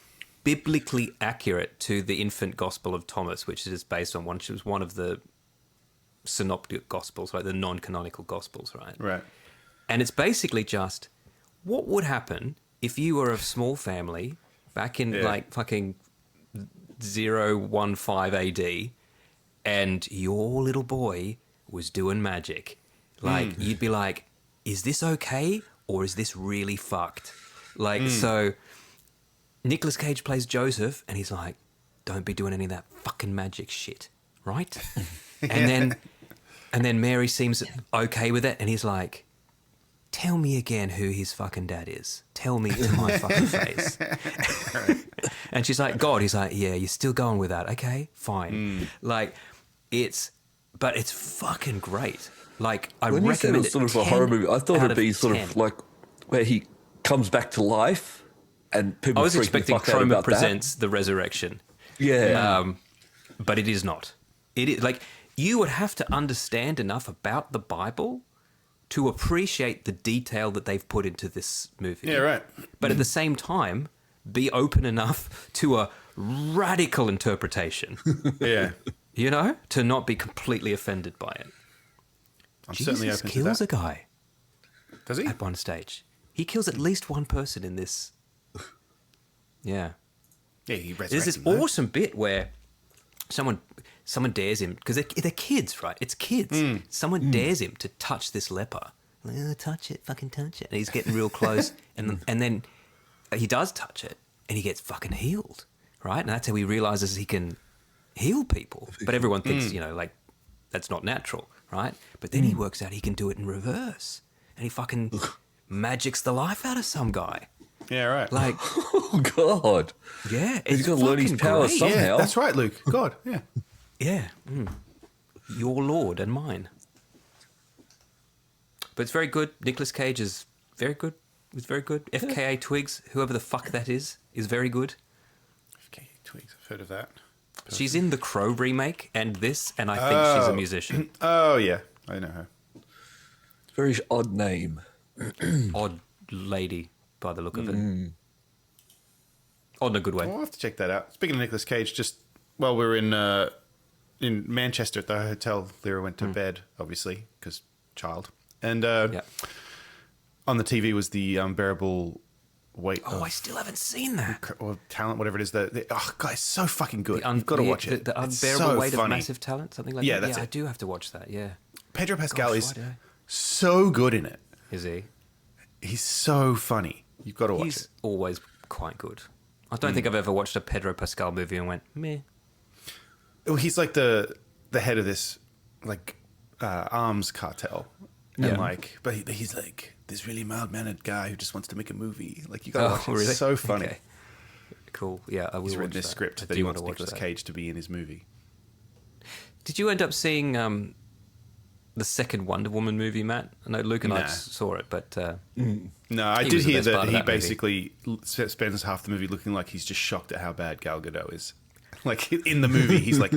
[SPEAKER 4] biblically accurate to the infant gospel of Thomas, which is based on which was one of the synoptic gospels, like the non-canonical gospels, right?
[SPEAKER 3] Right.
[SPEAKER 4] And it's basically just, what would happen if you were a small family back in, like, fucking 015 AD, and your little boy was doing magic? Like, you'd be like, is this okay, or is this really fucked? Like, so Nicolas Cage plays Joseph, and he's like, don't be doing any of that fucking magic shit, right? And then Mary seems okay with it, and he's like, tell me again who his fucking dad is. Tell me to my fucking face. And she's like, God. He's like, yeah, you're still going with that. Okay, fine. Like, but it's fucking great. Like, I
[SPEAKER 2] when
[SPEAKER 4] recommend
[SPEAKER 2] you said it was sort of a horror movie, I thought it'd be sort of like where he comes back to life and people.
[SPEAKER 4] I was expecting Troma Presents The Resurrection.
[SPEAKER 2] Yeah.
[SPEAKER 4] But it is not. It is like you would have to understand enough about the Bible to appreciate the detail that they've put into this movie.
[SPEAKER 3] Yeah, right.
[SPEAKER 4] But at the same time, be open enough to a radical interpretation.
[SPEAKER 3] Yeah.
[SPEAKER 4] You know, to not be completely offended by it.
[SPEAKER 3] I'm
[SPEAKER 4] Jesus
[SPEAKER 3] certainly open to
[SPEAKER 4] kills
[SPEAKER 3] that.
[SPEAKER 4] a guy
[SPEAKER 3] Does he?
[SPEAKER 4] at one stage. He kills at least one person in this. Yeah.
[SPEAKER 3] Yeah, he resurrects
[SPEAKER 4] There's this
[SPEAKER 3] him, though.
[SPEAKER 4] awesome bit where someone dares him, because they're kids, right? It's kids. Someone dares him to touch this leper. Like, oh, touch it, fucking touch it. And he's getting real close, and then he does touch it, and he gets fucking healed, right? And that's how he realizes he can heal people. But everyone thinks, like, that's not natural, right? But then he works out he can do it in reverse, and he fucking magics the life out of some guy.
[SPEAKER 3] Yeah, right.
[SPEAKER 4] Like,
[SPEAKER 2] Oh, God.
[SPEAKER 4] yeah,
[SPEAKER 2] He's
[SPEAKER 4] it's
[SPEAKER 2] got to learn his
[SPEAKER 4] fucking
[SPEAKER 2] powers
[SPEAKER 4] great.
[SPEAKER 2] somehow.
[SPEAKER 3] Yeah, that's right, Luke. God, yeah.
[SPEAKER 4] Yeah. Your Lord and mine. But it's very good. Nicolas Cage is very good. It's very good. FKA Twigs, whoever the fuck that is very good.
[SPEAKER 3] Okay, Twigs, I've heard of that.
[SPEAKER 4] She's in the Crow remake and this, and I think she's a musician.
[SPEAKER 3] Oh, yeah. I know her.
[SPEAKER 2] Very odd name.
[SPEAKER 4] Odd lady, by the look of it. Odd in a good way.
[SPEAKER 3] I'll have to check that out. Speaking of Nicolas Cage, just while we were in Manchester at the hotel, Lyra went to bed, obviously, because child. And on the TV was the unbearable weight
[SPEAKER 4] Oh, I still haven't seen that.
[SPEAKER 3] or talent, whatever it is. God, it's so fucking good. You've got to watch it.
[SPEAKER 4] The
[SPEAKER 3] It's
[SPEAKER 4] unbearable
[SPEAKER 3] so
[SPEAKER 4] weight
[SPEAKER 3] funny.
[SPEAKER 4] of massive talent, something like
[SPEAKER 3] Yeah,
[SPEAKER 4] that.
[SPEAKER 3] that's
[SPEAKER 4] I
[SPEAKER 3] it.
[SPEAKER 4] do have to watch that, yeah.
[SPEAKER 3] Pedro Pascal
[SPEAKER 4] Gosh,
[SPEAKER 3] is
[SPEAKER 4] why do I-
[SPEAKER 3] so good in it.
[SPEAKER 4] Is he?
[SPEAKER 3] He's so funny. You've got to watch
[SPEAKER 4] He's
[SPEAKER 3] it.
[SPEAKER 4] always quite good. I don't think I've ever watched a Pedro Pascal movie and went, meh.
[SPEAKER 3] Well, he's like the head of this like arms cartel, and
[SPEAKER 4] Yeah.
[SPEAKER 3] but he's like this really mild mannered guy who just wants to make a movie. Like you got to watch it.
[SPEAKER 4] really?
[SPEAKER 3] It's so funny.
[SPEAKER 4] Okay. Cool. Yeah, I will
[SPEAKER 3] He's
[SPEAKER 4] watch
[SPEAKER 3] written this
[SPEAKER 4] that.
[SPEAKER 3] script
[SPEAKER 4] I
[SPEAKER 3] that
[SPEAKER 4] do
[SPEAKER 3] he
[SPEAKER 4] want
[SPEAKER 3] wants
[SPEAKER 4] to watch
[SPEAKER 3] Nicolas
[SPEAKER 4] that.
[SPEAKER 3] Cage to be in his movie.
[SPEAKER 4] Did you end up seeing the second Wonder Woman movie, Matt? I know Luke and I
[SPEAKER 3] Nah.
[SPEAKER 4] saw it, but
[SPEAKER 3] No, I
[SPEAKER 4] He
[SPEAKER 3] did
[SPEAKER 4] was the
[SPEAKER 3] hear
[SPEAKER 4] best part
[SPEAKER 3] that
[SPEAKER 4] of
[SPEAKER 3] he
[SPEAKER 4] that movie.
[SPEAKER 3] basically spends half the movie looking like he's just shocked at how bad Gal Gadot is. Like in the movie, he's like,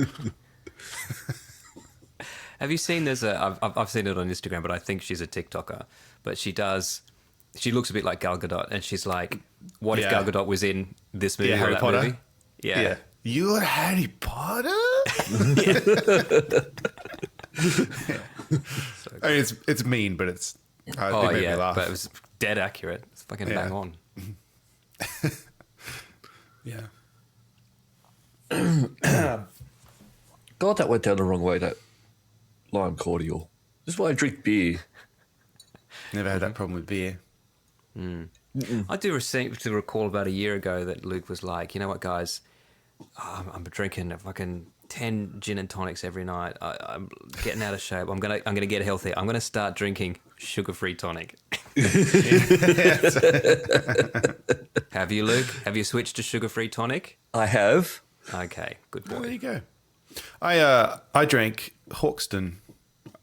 [SPEAKER 4] have you seen? I've seen it on Instagram, but I think she's a TikToker. But she looks a bit like Gal Gadot, and she's like, "What if
[SPEAKER 3] Yeah.
[SPEAKER 4] Gal Gadot was in this movie
[SPEAKER 3] Yeah,
[SPEAKER 4] or
[SPEAKER 3] Harry
[SPEAKER 4] that
[SPEAKER 3] Potter?
[SPEAKER 4] movie?" Yeah.
[SPEAKER 3] You're Harry Potter. I mean, it's mean, but it's. I think it made me laugh.
[SPEAKER 4] but it was dead accurate. It's fucking
[SPEAKER 3] Yeah.
[SPEAKER 4] bang on.
[SPEAKER 3] Yeah.
[SPEAKER 2] God, that went down the wrong way, that lime cordial. This is why I drink beer.
[SPEAKER 3] Never had that problem with beer.
[SPEAKER 4] I do to recall about a year ago that Luke was like, you know what, guys, I'm drinking a fucking 10 gin and tonics every night. I'm getting out of shape. I'm gonna get healthy. I'm gonna start drinking sugar-free tonic. Have you, Luke? Have you switched to sugar-free tonic?
[SPEAKER 2] I have.
[SPEAKER 4] Okay, good
[SPEAKER 3] Oh, there
[SPEAKER 4] boy.
[SPEAKER 3] you go. I drank Hawkston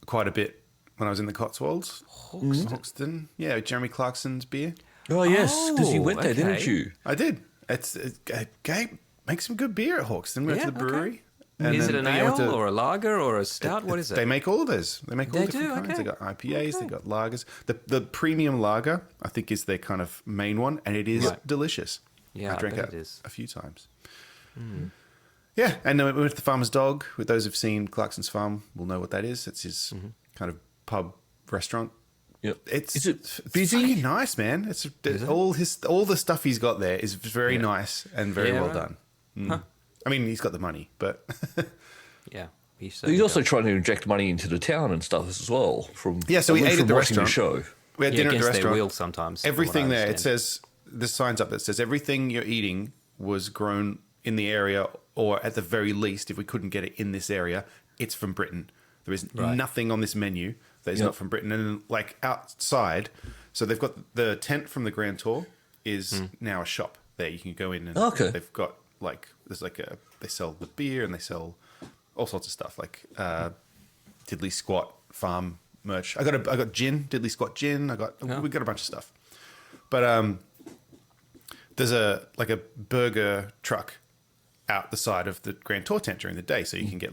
[SPEAKER 3] quite a bit when I was in the Cotswolds. Hawkston, yeah, Jeremy Clarkson's beer.
[SPEAKER 2] Oh, yes, because you went there, didn't
[SPEAKER 4] okay.
[SPEAKER 2] you?
[SPEAKER 3] I did. Gabe makes some good beer at Hawkston. We went
[SPEAKER 4] Yeah,
[SPEAKER 3] to the brewery.
[SPEAKER 4] okay.
[SPEAKER 3] and
[SPEAKER 4] Is it
[SPEAKER 3] then
[SPEAKER 4] an
[SPEAKER 3] we went
[SPEAKER 4] ale
[SPEAKER 3] to-
[SPEAKER 4] or a lager or a stout? What is it?
[SPEAKER 3] They make all of those. They make all
[SPEAKER 4] They
[SPEAKER 3] different
[SPEAKER 4] do,
[SPEAKER 3] kinds.
[SPEAKER 4] okay.
[SPEAKER 3] They got IPAs,
[SPEAKER 4] Okay.
[SPEAKER 3] they got lagers. The premium lager, I think, is their kind of main one, and it is
[SPEAKER 4] Right.
[SPEAKER 3] delicious.
[SPEAKER 4] Yeah,
[SPEAKER 3] I drank
[SPEAKER 4] bet
[SPEAKER 3] it
[SPEAKER 4] it is.
[SPEAKER 3] a few times. Yeah, and then we went to the Farmer's Dog. With those who've seen Clarkson's Farm, will know what that is. It's his kind of pub restaurant.
[SPEAKER 2] Yep.
[SPEAKER 3] It's
[SPEAKER 2] Is it
[SPEAKER 3] it's
[SPEAKER 2] busy?
[SPEAKER 3] fucking nice, man. It's all the stuff he's got there is very nice and very
[SPEAKER 4] Yeah,
[SPEAKER 3] well
[SPEAKER 4] right.
[SPEAKER 3] done. I mean, he's got the money, but
[SPEAKER 4] Yeah. He's
[SPEAKER 2] He's also trying to inject money into the town and stuff as well.
[SPEAKER 3] Yeah, so we ate at
[SPEAKER 2] from
[SPEAKER 3] the
[SPEAKER 2] watching
[SPEAKER 3] restaurant.
[SPEAKER 2] the show.
[SPEAKER 3] we had dinner at the
[SPEAKER 4] against their
[SPEAKER 3] restaurant.
[SPEAKER 4] will sometimes. from what I
[SPEAKER 3] Everything there, it
[SPEAKER 4] understand.
[SPEAKER 3] says, the signs up that says everything you're eating was grown in the area, or at the very least, if we couldn't get it in this area, it's from Britain. There is nothing on this menu that is
[SPEAKER 2] Yep.
[SPEAKER 3] not from Britain. And like outside, so they've got the tent from the Grand Tour is now a shop there. You can go in and
[SPEAKER 2] Okay.
[SPEAKER 3] they've got they sell the beer and they sell all sorts of stuff like Diddley Squat Farm merch. I got gin, Diddley Squat gin. We got a bunch of stuff. But there's a burger truck out the side of the Grand Tour tent during the day, so you can get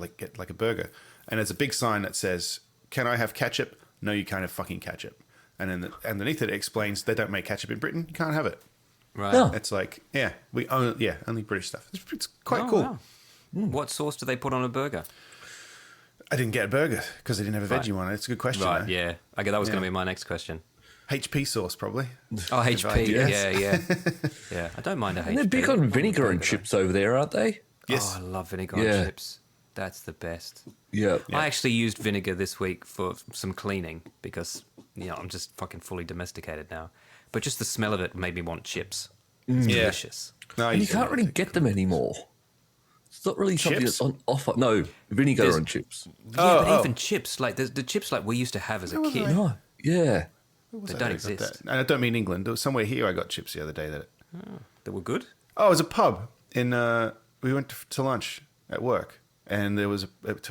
[SPEAKER 3] a burger. And there's a big sign that says, "Can I have ketchup?" No, you can't have fucking ketchup. And then underneath it explains they don't make ketchup in Britain. You can't have it.
[SPEAKER 4] Right.
[SPEAKER 2] No.
[SPEAKER 3] It's like, only British stuff. It's quite cool.
[SPEAKER 4] Wow. What sauce do they put on a burger?
[SPEAKER 3] I didn't get a burger because I didn't have a veggie one. It's a good question.
[SPEAKER 4] Right,
[SPEAKER 3] though.
[SPEAKER 4] yeah. Okay, that was going to be my next question.
[SPEAKER 3] HP sauce, probably.
[SPEAKER 4] Oh, HP.
[SPEAKER 3] Yes.
[SPEAKER 4] Yeah. I don't mind a HP.
[SPEAKER 2] And they're big on vinegar and chips over there, aren't they?
[SPEAKER 3] Yes.
[SPEAKER 4] Oh, I love vinegar
[SPEAKER 2] Yeah.
[SPEAKER 4] on chips. That's the best.
[SPEAKER 2] Yeah.
[SPEAKER 4] I actually used vinegar this week for some cleaning because, I'm just fucking fully domesticated now. But just the smell of it made me want chips. It's delicious.
[SPEAKER 3] No,
[SPEAKER 2] And you can't really get them anymore. It's not really something
[SPEAKER 3] Chips?
[SPEAKER 2] that's on offer. No, vinegar on chips.
[SPEAKER 4] Yeah, but even chips, like the chips like we used to have as a kid,
[SPEAKER 2] No. Yeah.
[SPEAKER 4] they don't exist.
[SPEAKER 3] And I don't mean England. There was somewhere here I got chips the other day that.
[SPEAKER 4] They were good?
[SPEAKER 3] Oh, it was a pub in. We went to lunch at work, and there was it's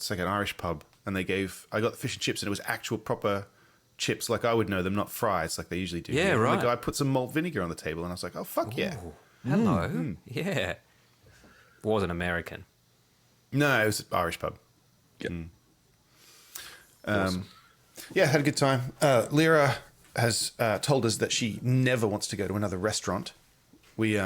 [SPEAKER 3] like an Irish pub, and I got the fish and chips, and it was actual proper chips, like I would know them, not fries like they usually do.
[SPEAKER 4] Yeah,
[SPEAKER 3] here.
[SPEAKER 4] right.
[SPEAKER 3] And the guy put some malt vinegar on the table, and I was like, oh fuck yeah.
[SPEAKER 4] Ooh, hello. Yeah. Wasn't American.
[SPEAKER 3] No, it was an Irish pub.
[SPEAKER 2] Yep.
[SPEAKER 3] Awesome. Yeah, had a good time. Lyra has told us that she never wants to go to another restaurant. We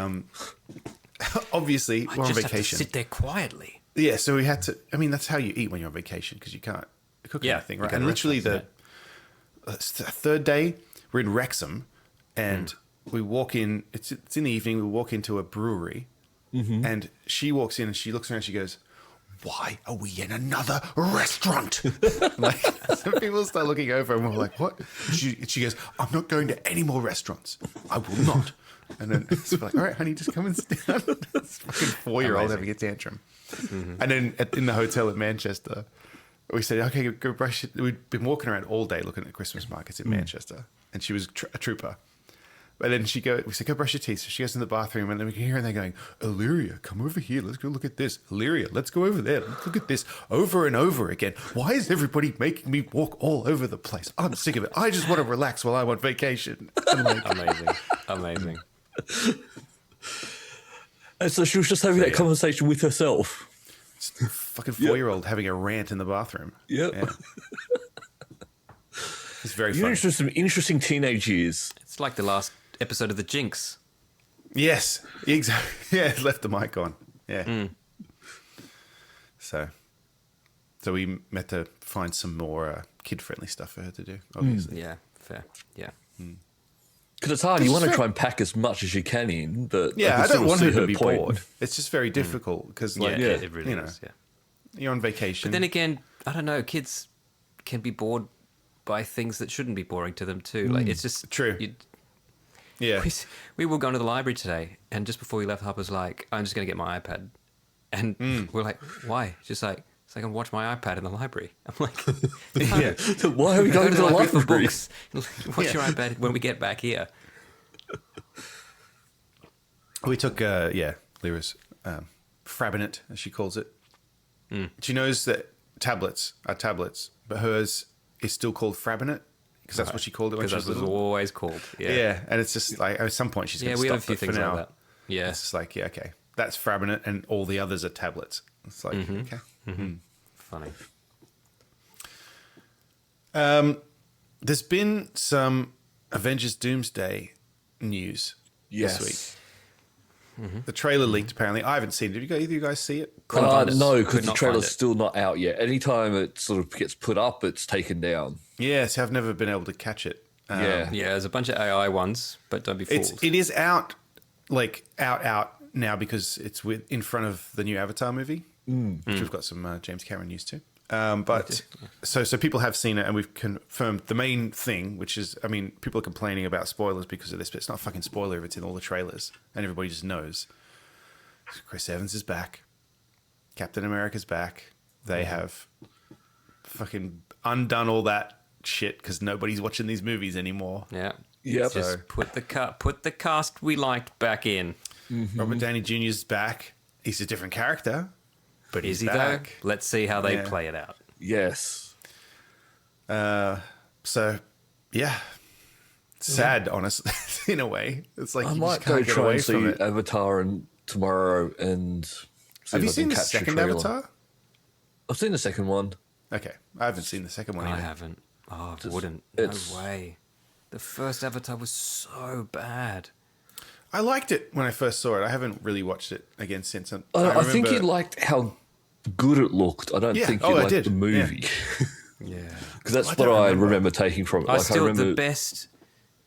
[SPEAKER 3] obviously we're on
[SPEAKER 4] Just have to
[SPEAKER 3] vacation.
[SPEAKER 4] sit there quietly.
[SPEAKER 3] Yeah, so we had to. I mean, that's how you eat when you're on vacation because you can't cook anything,
[SPEAKER 4] you
[SPEAKER 3] right?
[SPEAKER 4] go to
[SPEAKER 3] And literally
[SPEAKER 4] restaurants,
[SPEAKER 3] the third day, we're in Wrexham, and we walk in. It's in the evening. We walk into a brewery, and she walks in and she looks around. And she goes, "Why are we in another restaurant?" Like, some people start looking over, and we're like, "What?" She goes, "I'm not going to any more restaurants. I will not." And then it's like, "All right, honey, just come and sit down." This fucking 4-year-old having a tantrum. And then in the hotel in Manchester, we said, "Okay, go brush it." We'd been walking around all day looking at Christmas markets in Manchester, and she was a trooper. But then we said, "Go brush your teeth." So she goes in the bathroom, and then we can hear her going, "Illyria, come over here. Let's go look at this. Illyria, let's go over there. Let's look at this," over and over again. Why is everybody making me walk all over the place? I'm sick of it. I just want to relax while I'm on vacation. I'm like,
[SPEAKER 4] Amazing.
[SPEAKER 2] And so she was just having that conversation with herself.
[SPEAKER 3] fucking 4-year-old having a rant in the bathroom.
[SPEAKER 2] Yep.
[SPEAKER 3] Yeah. It's very
[SPEAKER 2] You
[SPEAKER 3] funny.
[SPEAKER 2] into some interesting teenage years.
[SPEAKER 4] It's like the last episode of The Jinx.
[SPEAKER 3] Yes, exactly. Yeah, left the mic on. Yeah. So we met to find some more kid-friendly stuff for her to do, obviously.
[SPEAKER 4] Yeah, fair. Yeah.
[SPEAKER 2] Because it's hard. You want to try and pack as much as you can in, but
[SPEAKER 3] Yeah,
[SPEAKER 2] can
[SPEAKER 3] I
[SPEAKER 2] still
[SPEAKER 3] don't want
[SPEAKER 2] see
[SPEAKER 3] her to be
[SPEAKER 2] point.
[SPEAKER 3] bored. It's just very difficult because, like,
[SPEAKER 4] Yeah, it really is. Yeah.
[SPEAKER 3] you're on vacation.
[SPEAKER 4] But then again, I don't know. Kids can be bored by things that shouldn't be boring to them too. Like it's just
[SPEAKER 3] True. Yeah.
[SPEAKER 4] We were going to the library today, and just before we left, Harper's like, "I'm just going to get my iPad," and we're like, "Why?" She's like, "So I can watch my iPad in the library." I'm like,
[SPEAKER 3] Yeah.
[SPEAKER 2] So why are we
[SPEAKER 4] "Go
[SPEAKER 2] going
[SPEAKER 4] to
[SPEAKER 2] to
[SPEAKER 4] the
[SPEAKER 2] the
[SPEAKER 4] library for
[SPEAKER 2] library?
[SPEAKER 4] books. Watch your iPad when we get back here."
[SPEAKER 3] We took, Lyra's Frabinet, as she calls it. She knows that tablets are tablets, but hers is still called Frabinet because that's what she called it when
[SPEAKER 4] Because
[SPEAKER 3] she
[SPEAKER 4] that
[SPEAKER 3] was
[SPEAKER 4] was
[SPEAKER 3] little.
[SPEAKER 4] always called. Yeah.
[SPEAKER 3] Yeah, and it's just like at some point she's going
[SPEAKER 4] Yeah,
[SPEAKER 3] to
[SPEAKER 4] we
[SPEAKER 3] stop.
[SPEAKER 4] have a few
[SPEAKER 3] but for
[SPEAKER 4] things
[SPEAKER 3] now,
[SPEAKER 4] like that. Yeah.
[SPEAKER 3] it's just like, yeah, okay, that's Frabinet, and all the others are tablets. It's like, okay.
[SPEAKER 4] Funny.
[SPEAKER 3] There's been some Avengers Doomsday news
[SPEAKER 2] Yes.
[SPEAKER 3] this week. The trailer leaked, apparently. I haven't seen it. Did either of you guys see it?
[SPEAKER 4] Couldn't find it.
[SPEAKER 2] No,
[SPEAKER 4] Could
[SPEAKER 2] because the
[SPEAKER 4] not
[SPEAKER 2] trailer's
[SPEAKER 4] find it.
[SPEAKER 2] still not out yet. Anytime it sort of gets put up, it's taken down.
[SPEAKER 3] Yes, I've never been able to catch it.
[SPEAKER 2] Yeah.
[SPEAKER 4] Yeah, there's a bunch of AI ones, but don't be fooled.
[SPEAKER 3] It is out, like out now because it's in front of the new Avatar movie, which we've got some James Cameron news too. But so people have seen it, and we've confirmed the main thing, which is, I mean, people are complaining about spoilers because of this, but it's not a fucking spoiler if it's in all the trailers, and everybody just knows. Chris Evans is back. Captain America's back. They have fucking undone all that shit because nobody's watching these movies anymore.
[SPEAKER 4] Yeah.
[SPEAKER 2] Yep.
[SPEAKER 4] Just put the cast we liked back in.
[SPEAKER 3] Robert Downey Jr.'s back. He's a different character, but
[SPEAKER 4] Is
[SPEAKER 3] he's
[SPEAKER 4] he
[SPEAKER 3] back.
[SPEAKER 4] though? Let's see how they
[SPEAKER 3] Yeah.
[SPEAKER 4] play it out.
[SPEAKER 2] Yes.
[SPEAKER 3] So, yeah, sad, honestly, in a way. It's like
[SPEAKER 2] I
[SPEAKER 3] you
[SPEAKER 2] might
[SPEAKER 3] just can't
[SPEAKER 2] go
[SPEAKER 3] get
[SPEAKER 2] try
[SPEAKER 3] away
[SPEAKER 2] and
[SPEAKER 3] from
[SPEAKER 2] see
[SPEAKER 3] it.
[SPEAKER 2] Avatar tomorrow and see
[SPEAKER 3] Have
[SPEAKER 2] if
[SPEAKER 3] you
[SPEAKER 2] I
[SPEAKER 3] seen
[SPEAKER 2] can
[SPEAKER 3] the
[SPEAKER 2] catch
[SPEAKER 3] second
[SPEAKER 2] trailer.
[SPEAKER 3] Avatar?
[SPEAKER 2] I've seen the second one.
[SPEAKER 3] Okay, I haven't seen the second one
[SPEAKER 4] I
[SPEAKER 3] either.
[SPEAKER 4] haven't. Oh, I wouldn't. No way. The first Avatar was so bad.
[SPEAKER 3] I liked it when I first saw it. I haven't really watched it again since.
[SPEAKER 2] I think you liked how good it looked. I don't think you liked the movie.
[SPEAKER 4] Yeah.
[SPEAKER 2] Because that's what I remember taking from it.
[SPEAKER 4] The best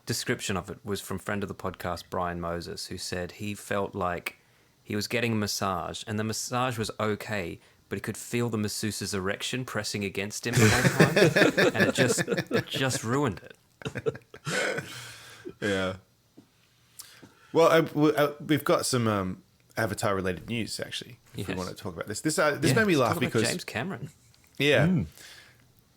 [SPEAKER 4] description of it was from friend of the podcast, Brian Moses, who said he felt like he was getting a massage and the massage was okay, but he could feel the masseuse's erection pressing against him the whole time. And it just ruined it.
[SPEAKER 3] Yeah. Well, we've got some Avatar-related news, actually, if we want to talk about this. This made me laugh because...
[SPEAKER 4] James Cameron.
[SPEAKER 3] Yeah.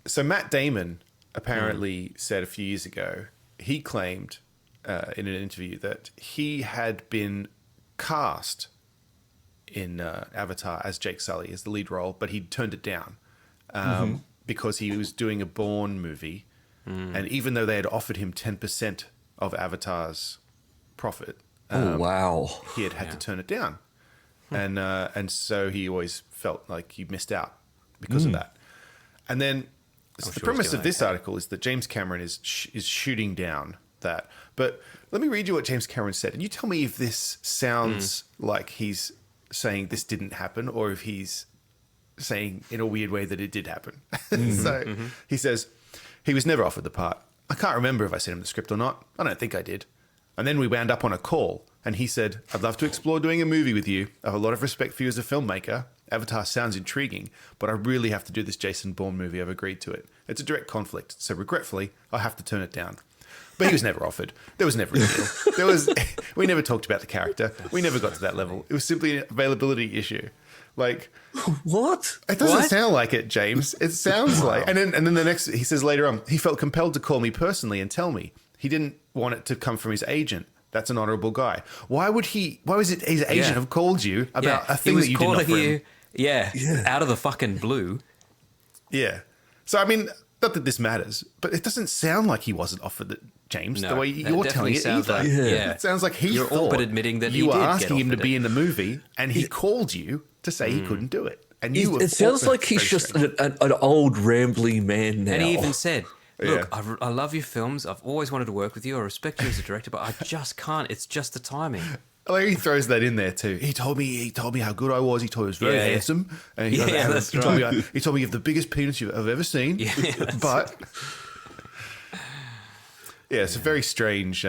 [SPEAKER 3] So Matt Damon apparently said a few years ago, he claimed in an interview that he had been cast in Avatar as Jake Sully, as the lead role, but he'd turned it down because he was doing a Bourne movie. And even though they had offered him 10% of Avatar's profit, he had to turn it down. And so he always felt like he missed out because of that. And then the premise of this article is that James Cameron is shooting down that. But let me read you what James Cameron said. And you tell me if this sounds like he's saying this didn't happen or if he's saying in a weird way that it did happen. He says, he was never offered the part. I can't remember if I sent him the script or not. I don't think I did. And then we wound up on a call and he said, I'd love to explore doing a movie with you. I have a lot of respect for you as a filmmaker. Avatar sounds intriguing, but I really have to do this Jason Bourne movie. I've agreed to it. It's a direct conflict, so regretfully, I have to turn it down. But he was never offered. There was never a deal. We never talked about the character. We never got to that level. It was simply an availability issue. Like,
[SPEAKER 2] what?
[SPEAKER 3] It doesn't sound like it, James. It sounds like, and then the next, he says later on, he felt compelled to call me personally and tell me he didn't want it to come from his agent. That's an honourable guy. Why was it his agent have called you about a thing that you didn't offer him?
[SPEAKER 4] Out of the fucking blue.
[SPEAKER 3] Yeah. So, I mean, not that this matters, but it doesn't sound like he wasn't offered it, James, the way you're telling it either.
[SPEAKER 4] Like,
[SPEAKER 3] It sounds like
[SPEAKER 4] you're all but admitting that
[SPEAKER 3] you were asking him to be in the movie and he called you to say he couldn't do it. And it
[SPEAKER 2] sounds like he's just an old rambling man now.
[SPEAKER 4] And he even said, look, I love your films. I've always wanted to work with you. I respect you as a director, but I just can't. It's just the timing.
[SPEAKER 3] Like he throws that in there too. He told me how good I was. He told me I was very handsome. And he told me you have the biggest penis I've ever seen.
[SPEAKER 4] Yeah,
[SPEAKER 3] but it's a very strange.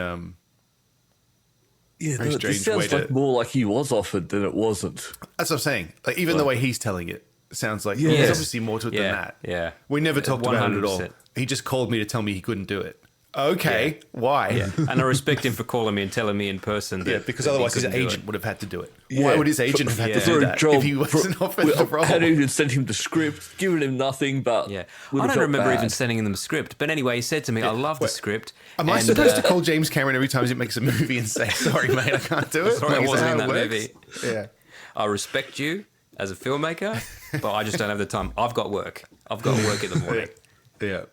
[SPEAKER 2] This sounds like more like he was offered than it wasn't.
[SPEAKER 3] That's what I'm saying. Like even the way he's telling it sounds like there's obviously more to it than that.
[SPEAKER 4] Yeah,
[SPEAKER 3] we never talked about it at all. He just called me to tell me he couldn't do it. Okay, why?
[SPEAKER 4] Yeah. And I respect him for calling me and telling me in person that
[SPEAKER 3] because otherwise his agent would have had to do it. Why would his agent have had to do that if he wasn't offered the role?
[SPEAKER 2] Hadn't even sent him the script, given him nothing, but...
[SPEAKER 4] I don't remember even sending him the script. But anyway, he said to me, I love the script.
[SPEAKER 3] Am I supposed to call James Cameron every time he makes a movie and say, sorry, mate, I can't do it?
[SPEAKER 4] Sorry, I wasn't in that movie.
[SPEAKER 3] Yeah.
[SPEAKER 4] I respect you as a filmmaker, but I just don't have the time. I've got work. I've got work in the morning.
[SPEAKER 3] Yeah.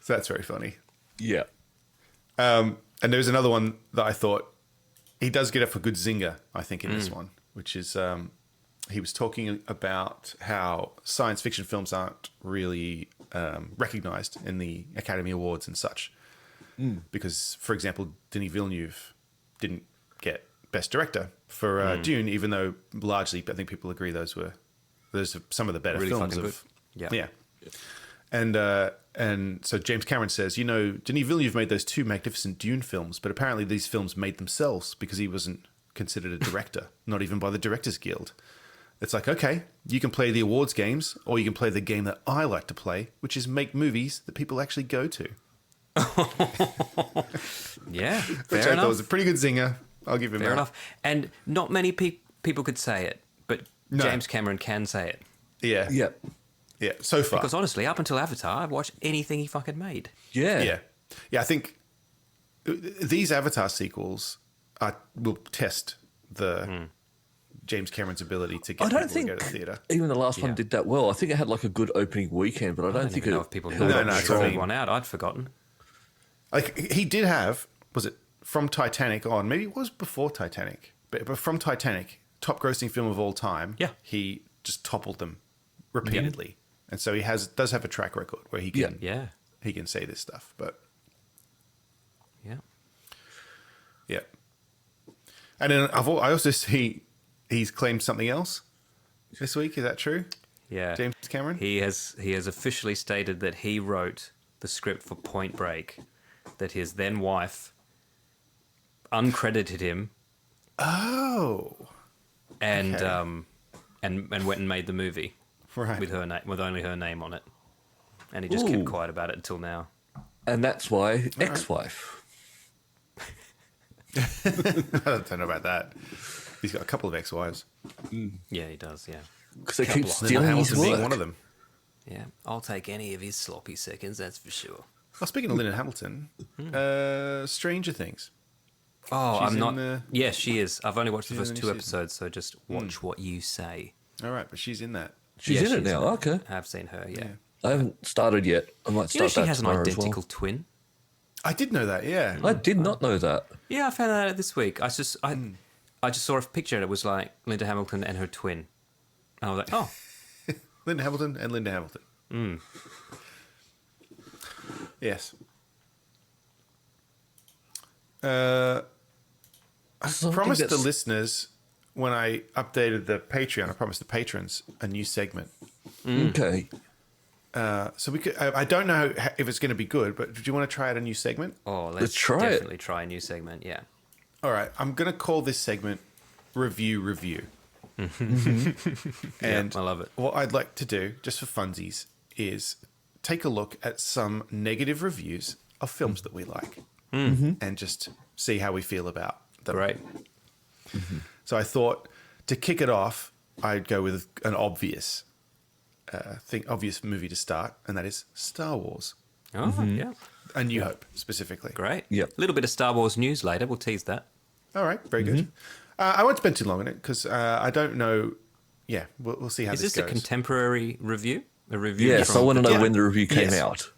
[SPEAKER 3] So that's very funny.
[SPEAKER 2] Yeah.
[SPEAKER 3] And there's another one that I thought he does get up for good zinger, I think, in this one, which is he was talking about how science fiction films aren't really recognized in the Academy Awards and such. Because, for example, Denis Villeneuve didn't get Best Director for Dune, even though largely I think people agree those are some of the better films of... Yeah. And so James Cameron says, Denis Villeneuve made those two magnificent Dune films, but apparently these films made themselves because he wasn't considered a director, not even by the Directors Guild. It's like, okay, you can play the awards games, or you can play the game that I like to play, which is make movies that people actually go to.
[SPEAKER 4] Yeah,
[SPEAKER 3] Which I thought was a pretty good zinger. I'll give him that.
[SPEAKER 4] Fair enough. And not many people could say it, but James Cameron can say it.
[SPEAKER 3] Yeah.
[SPEAKER 2] Yeah.
[SPEAKER 3] Yeah, so far.
[SPEAKER 4] Because honestly, up until Avatar, I'd watch anything he fucking made.
[SPEAKER 3] Yeah. I think these Avatar sequels will test the James Cameron's ability to get people to go to theatre.
[SPEAKER 2] Even the last one did that well. I think it had like a good opening weekend, but I don't think
[SPEAKER 4] know if people held one out. I'd forgotten.
[SPEAKER 3] Like he did have, was it from Titanic on? Maybe it was before Titanic, but from Titanic, top grossing film of all time.
[SPEAKER 4] Yeah,
[SPEAKER 3] he just toppled them repeatedly, and so he does have a track record where he can he can say this stuff. But yeah, and then I also see he's claimed something else this week. Is that true?
[SPEAKER 4] Yeah,
[SPEAKER 3] James Cameron.
[SPEAKER 4] He has officially stated that he wrote the script for Point Break, that his then wife uncredited him.
[SPEAKER 3] Oh,
[SPEAKER 4] and
[SPEAKER 3] okay.
[SPEAKER 4] and went and made the movie
[SPEAKER 3] Right.
[SPEAKER 4] with only her name on it, and he just kept quiet about it until now.
[SPEAKER 2] And that's why ex-wife.
[SPEAKER 3] I don't know about that. He's got a couple of ex-wives.
[SPEAKER 4] Yeah, he does. Yeah,
[SPEAKER 2] Because they keep
[SPEAKER 3] Linda
[SPEAKER 2] stealing his
[SPEAKER 3] Hamilton being
[SPEAKER 2] work.
[SPEAKER 3] one of them.
[SPEAKER 4] yeah. I'll take any of his sloppy seconds. That's for sure.
[SPEAKER 3] Well, speaking of Linda Hamilton, Stranger Things.
[SPEAKER 4] Oh,
[SPEAKER 3] She's
[SPEAKER 4] I'm not.
[SPEAKER 3] in the-
[SPEAKER 4] Yeah, she is. I've only watched the
[SPEAKER 3] she's in
[SPEAKER 4] first
[SPEAKER 3] the
[SPEAKER 4] 2
[SPEAKER 3] new
[SPEAKER 4] episodes, so just watch what you say.
[SPEAKER 3] All right, but she's in that.
[SPEAKER 2] She's in it now. Okay.
[SPEAKER 4] I've seen her. Yeah.
[SPEAKER 2] I haven't started yet. I might
[SPEAKER 4] You know,
[SPEAKER 2] start
[SPEAKER 4] she
[SPEAKER 2] that
[SPEAKER 4] has an
[SPEAKER 2] tomorrow as well.
[SPEAKER 4] identical twin.
[SPEAKER 3] I did know that, yeah.
[SPEAKER 2] I did not know that.
[SPEAKER 4] Yeah, I found that out this week. I just saw a picture and it was like Linda Hamilton and her twin. And I was like, oh,
[SPEAKER 3] Linda Hamilton and Linda Hamilton. Yes. I
[SPEAKER 2] Something
[SPEAKER 3] promised the
[SPEAKER 2] that's-
[SPEAKER 3] listeners when I updated the Patreon, I promised the patrons a new segment.
[SPEAKER 2] Okay.
[SPEAKER 3] So we could. I don't know if it's going to be good, but do you want to try out a new segment?
[SPEAKER 4] oh, let's
[SPEAKER 2] try it.
[SPEAKER 4] definitely try a new segment. Yeah.
[SPEAKER 3] All right, I'm going to call this segment Review. And
[SPEAKER 4] I love it.
[SPEAKER 3] What I'd like to do, just for funsies, is take a look at some negative reviews of films that we like, and just see how we feel about them.
[SPEAKER 4] Great.
[SPEAKER 3] So I thought to kick it off, I'd go with an obvious movie to start, and that is Star Wars:
[SPEAKER 4] Oh, yeah.
[SPEAKER 3] A New Hope, specifically.
[SPEAKER 4] Great.
[SPEAKER 2] Yep.
[SPEAKER 4] A little bit of Star Wars news later. We'll tease that.
[SPEAKER 3] All right, very good. I won't spend too long on it because I don't know. Yeah, we'll see how
[SPEAKER 4] Is
[SPEAKER 3] this
[SPEAKER 4] this
[SPEAKER 3] goes.
[SPEAKER 4] a contemporary review? A review?
[SPEAKER 2] Yes,
[SPEAKER 4] from
[SPEAKER 2] I want to know
[SPEAKER 3] Yeah.
[SPEAKER 2] when the review came
[SPEAKER 3] Yes.
[SPEAKER 2] out.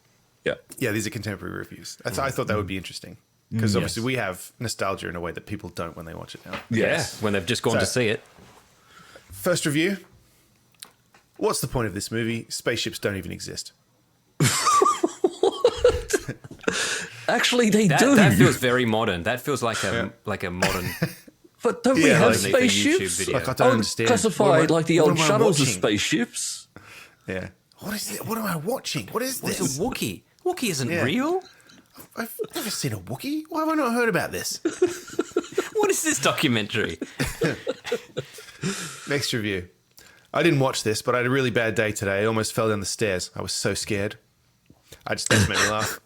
[SPEAKER 2] Yeah.
[SPEAKER 3] Yeah, these are contemporary reviews. I thought that would be interesting because obviously we have nostalgia in a way that people don't when they watch it now.
[SPEAKER 2] Yes.
[SPEAKER 4] Yeah, when they've just gone
[SPEAKER 3] So-
[SPEAKER 4] to see it.
[SPEAKER 3] First review. What's the point of this movie? Spaceships don't even exist.
[SPEAKER 2] Actually, they do.
[SPEAKER 4] That feels very modern. That feels like a modern.
[SPEAKER 2] But don't we
[SPEAKER 3] Yeah,
[SPEAKER 2] have
[SPEAKER 3] like-
[SPEAKER 4] like a YouTube
[SPEAKER 2] spaceships?
[SPEAKER 4] video.
[SPEAKER 3] Like I don't understand.
[SPEAKER 2] Classify
[SPEAKER 3] What am I-
[SPEAKER 2] like the
[SPEAKER 3] what
[SPEAKER 2] old
[SPEAKER 3] am I
[SPEAKER 2] shuttles as
[SPEAKER 3] watching?
[SPEAKER 2] spaceships.
[SPEAKER 3] Yeah. What is it? What am I watching? What is
[SPEAKER 4] What's
[SPEAKER 3] this?
[SPEAKER 4] a Wookiee? Wookiee isn't
[SPEAKER 3] Yeah.
[SPEAKER 4] real.
[SPEAKER 3] I've never seen a Wookiee. Why have I not heard about this?
[SPEAKER 4] What is this documentary?
[SPEAKER 3] Next review. I didn't watch this, but I had a really bad day today. I almost fell down the stairs. I was so scared. That made me laugh.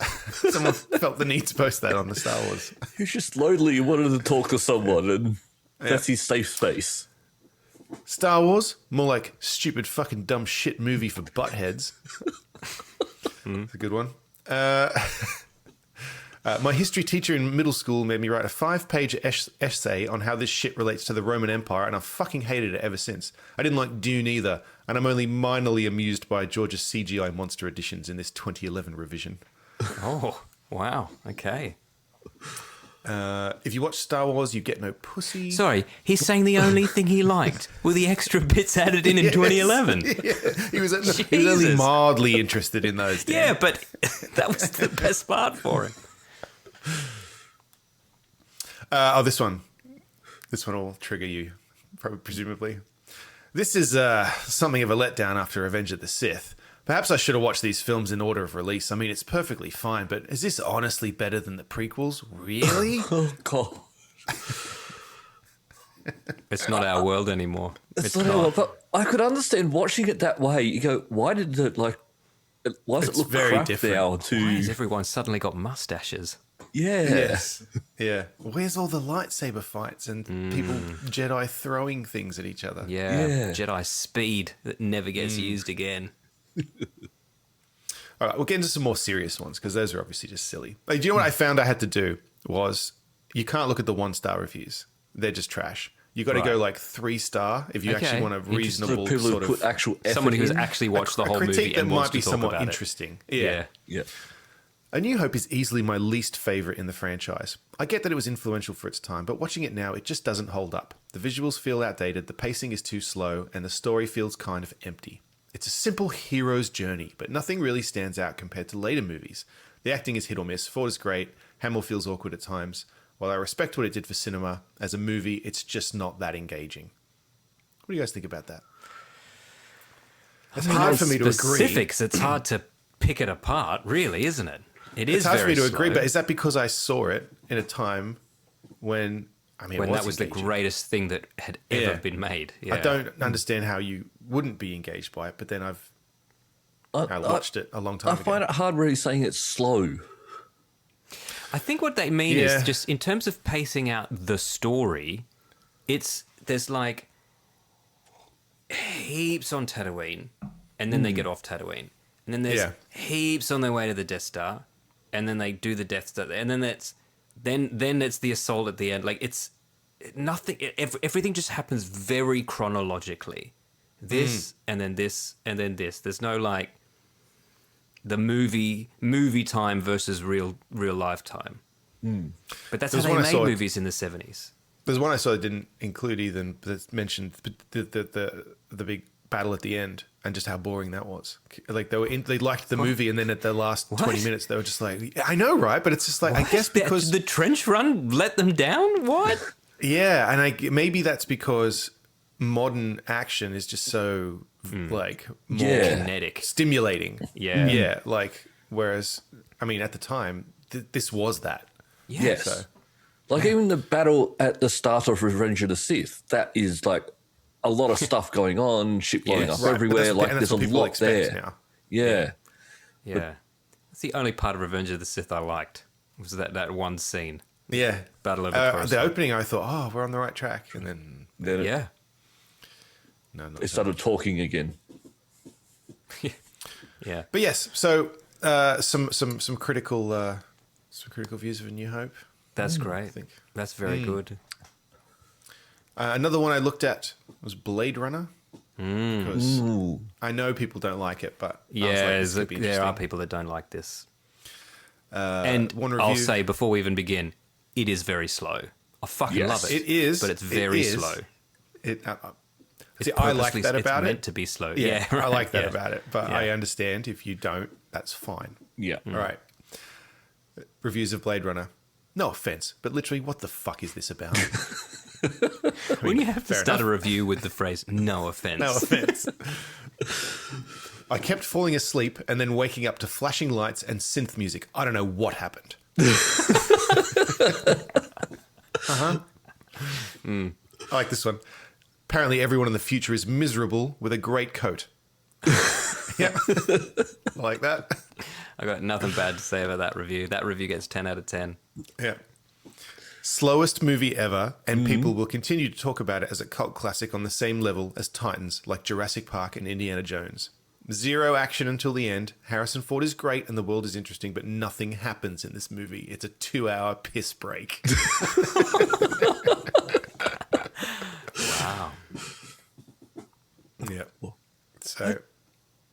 [SPEAKER 3] Someone felt the need to post that on the Star Wars.
[SPEAKER 2] He's just lonely and wanted to talk to someone, and that's his safe space.
[SPEAKER 3] Star Wars, more like stupid fucking dumb shit movie for buttheads. That's a good one. My history teacher in middle school made me write a 5-page essay on how this shit relates to the Roman Empire, and I've fucking hated it ever since. I didn't like Dune either, and I'm only minorly amused by George's CGI monster additions in this 2011 revision.
[SPEAKER 4] Oh, wow. Okay.
[SPEAKER 3] If you watch Star Wars, you get no pussy.
[SPEAKER 4] Sorry, he's saying the only thing he liked were the extra bits added in 2011.
[SPEAKER 3] Yeah, he was only
[SPEAKER 4] Jesus.
[SPEAKER 3] mildly interested in those. Dan.
[SPEAKER 4] Yeah, but that was the best part for him.
[SPEAKER 3] This one. This one will trigger you, presumably. This is something of a letdown after Revenge of the Sith. Perhaps I should have watched these films in order of release. I mean, it's perfectly fine, but is this honestly better than the prequels? Really?
[SPEAKER 2] Oh god,
[SPEAKER 4] It's not our world anymore.
[SPEAKER 2] it's not. But I could understand watching it that way. You go, why did it like? Why does
[SPEAKER 3] It's
[SPEAKER 2] it look
[SPEAKER 3] very
[SPEAKER 2] crap
[SPEAKER 3] different.
[SPEAKER 2] now?
[SPEAKER 4] Why has
[SPEAKER 2] To
[SPEAKER 4] everyone suddenly got mustaches?
[SPEAKER 2] yes.
[SPEAKER 3] Yeah. Where's all the lightsaber fights and people Jedi throwing things at each other?
[SPEAKER 4] Yeah. Jedi speed that never gets used again.
[SPEAKER 3] All right, we'll get into some more serious ones because those are obviously just silly. Like, do you know what I found I had to do was you can't look at the 1-star reviews. They're just trash. You got to go like 3-star if you
[SPEAKER 4] Okay.
[SPEAKER 3] actually want a
[SPEAKER 4] Interesting.
[SPEAKER 3] reasonable
[SPEAKER 2] People who
[SPEAKER 3] sort
[SPEAKER 2] put
[SPEAKER 3] of
[SPEAKER 2] actual effort
[SPEAKER 4] Somebody who's
[SPEAKER 2] in.
[SPEAKER 4] actually watched the
[SPEAKER 3] a
[SPEAKER 4] whole
[SPEAKER 3] critique
[SPEAKER 4] movie
[SPEAKER 3] that
[SPEAKER 4] and wants
[SPEAKER 3] might be
[SPEAKER 4] to talk
[SPEAKER 3] somewhat
[SPEAKER 4] about
[SPEAKER 3] interesting.
[SPEAKER 4] it. Yeah.
[SPEAKER 2] Yeah.
[SPEAKER 3] A New Hope is easily my least favorite in the franchise. I get that it was influential for its time, but watching it now, it just doesn't hold up. The visuals feel outdated, the pacing is too slow, and the story feels kind of empty. It's a simple hero's journey, but nothing really stands out compared to later movies. The acting is hit or miss. Ford is great. Hamill feels awkward at times. While I respect what it did for cinema, as a movie, it's just not that engaging. What do you guys think about that? It's hard for me to agree.
[SPEAKER 4] Specifics, it's hard to pick it apart, really, isn't it?
[SPEAKER 3] It's hard for me to agree, but is that because I saw it in a time when
[SPEAKER 4] that was the greatest thing that had ever been made? Yeah.
[SPEAKER 3] I don't understand how you wouldn't be engaged by it, but then I watched it a long time ago.
[SPEAKER 2] I find it hard really saying it's slow.
[SPEAKER 4] I think what they mean is just in terms of pacing out the story, there's like heaps on Tatooine, and then they get off Tatooine, and then there's heaps on their way to the Death Star, and then they do the Death Star, and then then it's the assault at the end. Like it's nothing. Everything just happens very chronologically. This and then this and then this. There's no like the movie time versus real life time. But that's how they made movies in the 70s.
[SPEAKER 3] There's one I saw that didn't include either that mentioned the big battle at the end and just how boring that was. Like they liked the movie, and then at the last 20 minutes they were just like, I know, right? But it's just like, I guess because
[SPEAKER 4] the trench run let them down. What?
[SPEAKER 3] Yeah, and maybe that's because modern action is just so like more
[SPEAKER 4] kinetic,
[SPEAKER 3] stimulating.
[SPEAKER 4] Yeah.
[SPEAKER 3] Like whereas at the time this was that.
[SPEAKER 2] Yes. So. Like even the battle at the start of Revenge of the Sith, that is like a lot of stuff going on, shit blowing up everywhere. Like there's a lot there. Now. Yeah.
[SPEAKER 4] That's the only part of Revenge of the Sith I liked, was that one scene.
[SPEAKER 3] Yeah.
[SPEAKER 4] Battle of the
[SPEAKER 3] opening, I thought, we're on the right track. And then
[SPEAKER 2] they started talking again.
[SPEAKER 4] Yeah.
[SPEAKER 3] But yes, so some critical views of A New Hope.
[SPEAKER 4] That's great. I think. That's very good.
[SPEAKER 3] Another one I looked at was Blade Runner. Because I know people don't like it, but
[SPEAKER 4] there are people that don't like this. And I'll say before we even begin, it is very slow. I fucking love it.
[SPEAKER 3] It is,
[SPEAKER 4] but it's very slow.
[SPEAKER 3] I like that about it.
[SPEAKER 4] It's meant to be slow.
[SPEAKER 3] Yeah, right. I like that about it, but I understand if you don't, that's fine.
[SPEAKER 2] Yeah.
[SPEAKER 3] All right. Reviews of Blade Runner. No offense, but literally, what the fuck is this about?
[SPEAKER 4] When you have to start a review with the phrase "no offense,"
[SPEAKER 3] no offense. I kept falling asleep and then waking up to flashing lights and synth music. I don't know what happened. I like this one. Apparently, everyone in the future is miserable with a great coat. Yeah, I like that.
[SPEAKER 4] I got nothing bad to say about that review. That review gets 10 out of 10.
[SPEAKER 3] Yeah. Slowest movie ever, and people will continue to talk about it as a cult classic on the same level as titans like Jurassic Park and Indiana Jones. Zero action until the end. Harrison Ford is great and the world is interesting, but nothing happens in this movie. It's a 2-hour piss break.
[SPEAKER 4] Wow.
[SPEAKER 3] Yeah. So...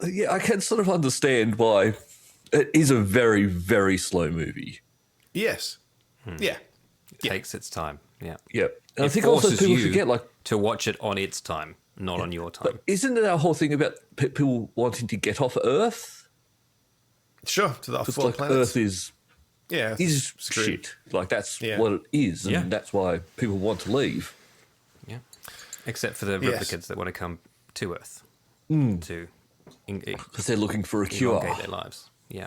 [SPEAKER 2] Yeah, I can sort of understand why it is a very, very slow movie.
[SPEAKER 3] Yes. Yeah.
[SPEAKER 4] It takes its time. Yeah.
[SPEAKER 2] Yeah. And I think also people forget, like,
[SPEAKER 4] to watch it on its time, not on your time.
[SPEAKER 2] But isn't it our whole thing about people wanting to get off Earth?
[SPEAKER 3] Sure, to the off-world
[SPEAKER 2] like
[SPEAKER 3] planets.
[SPEAKER 2] Earth is shit. Like that's what it is, and that's why people want to leave.
[SPEAKER 4] Yeah. Except for the replicants that want to come to Earth to.
[SPEAKER 2] Because they're looking for a cure.
[SPEAKER 4] Elongate their lives. Yeah.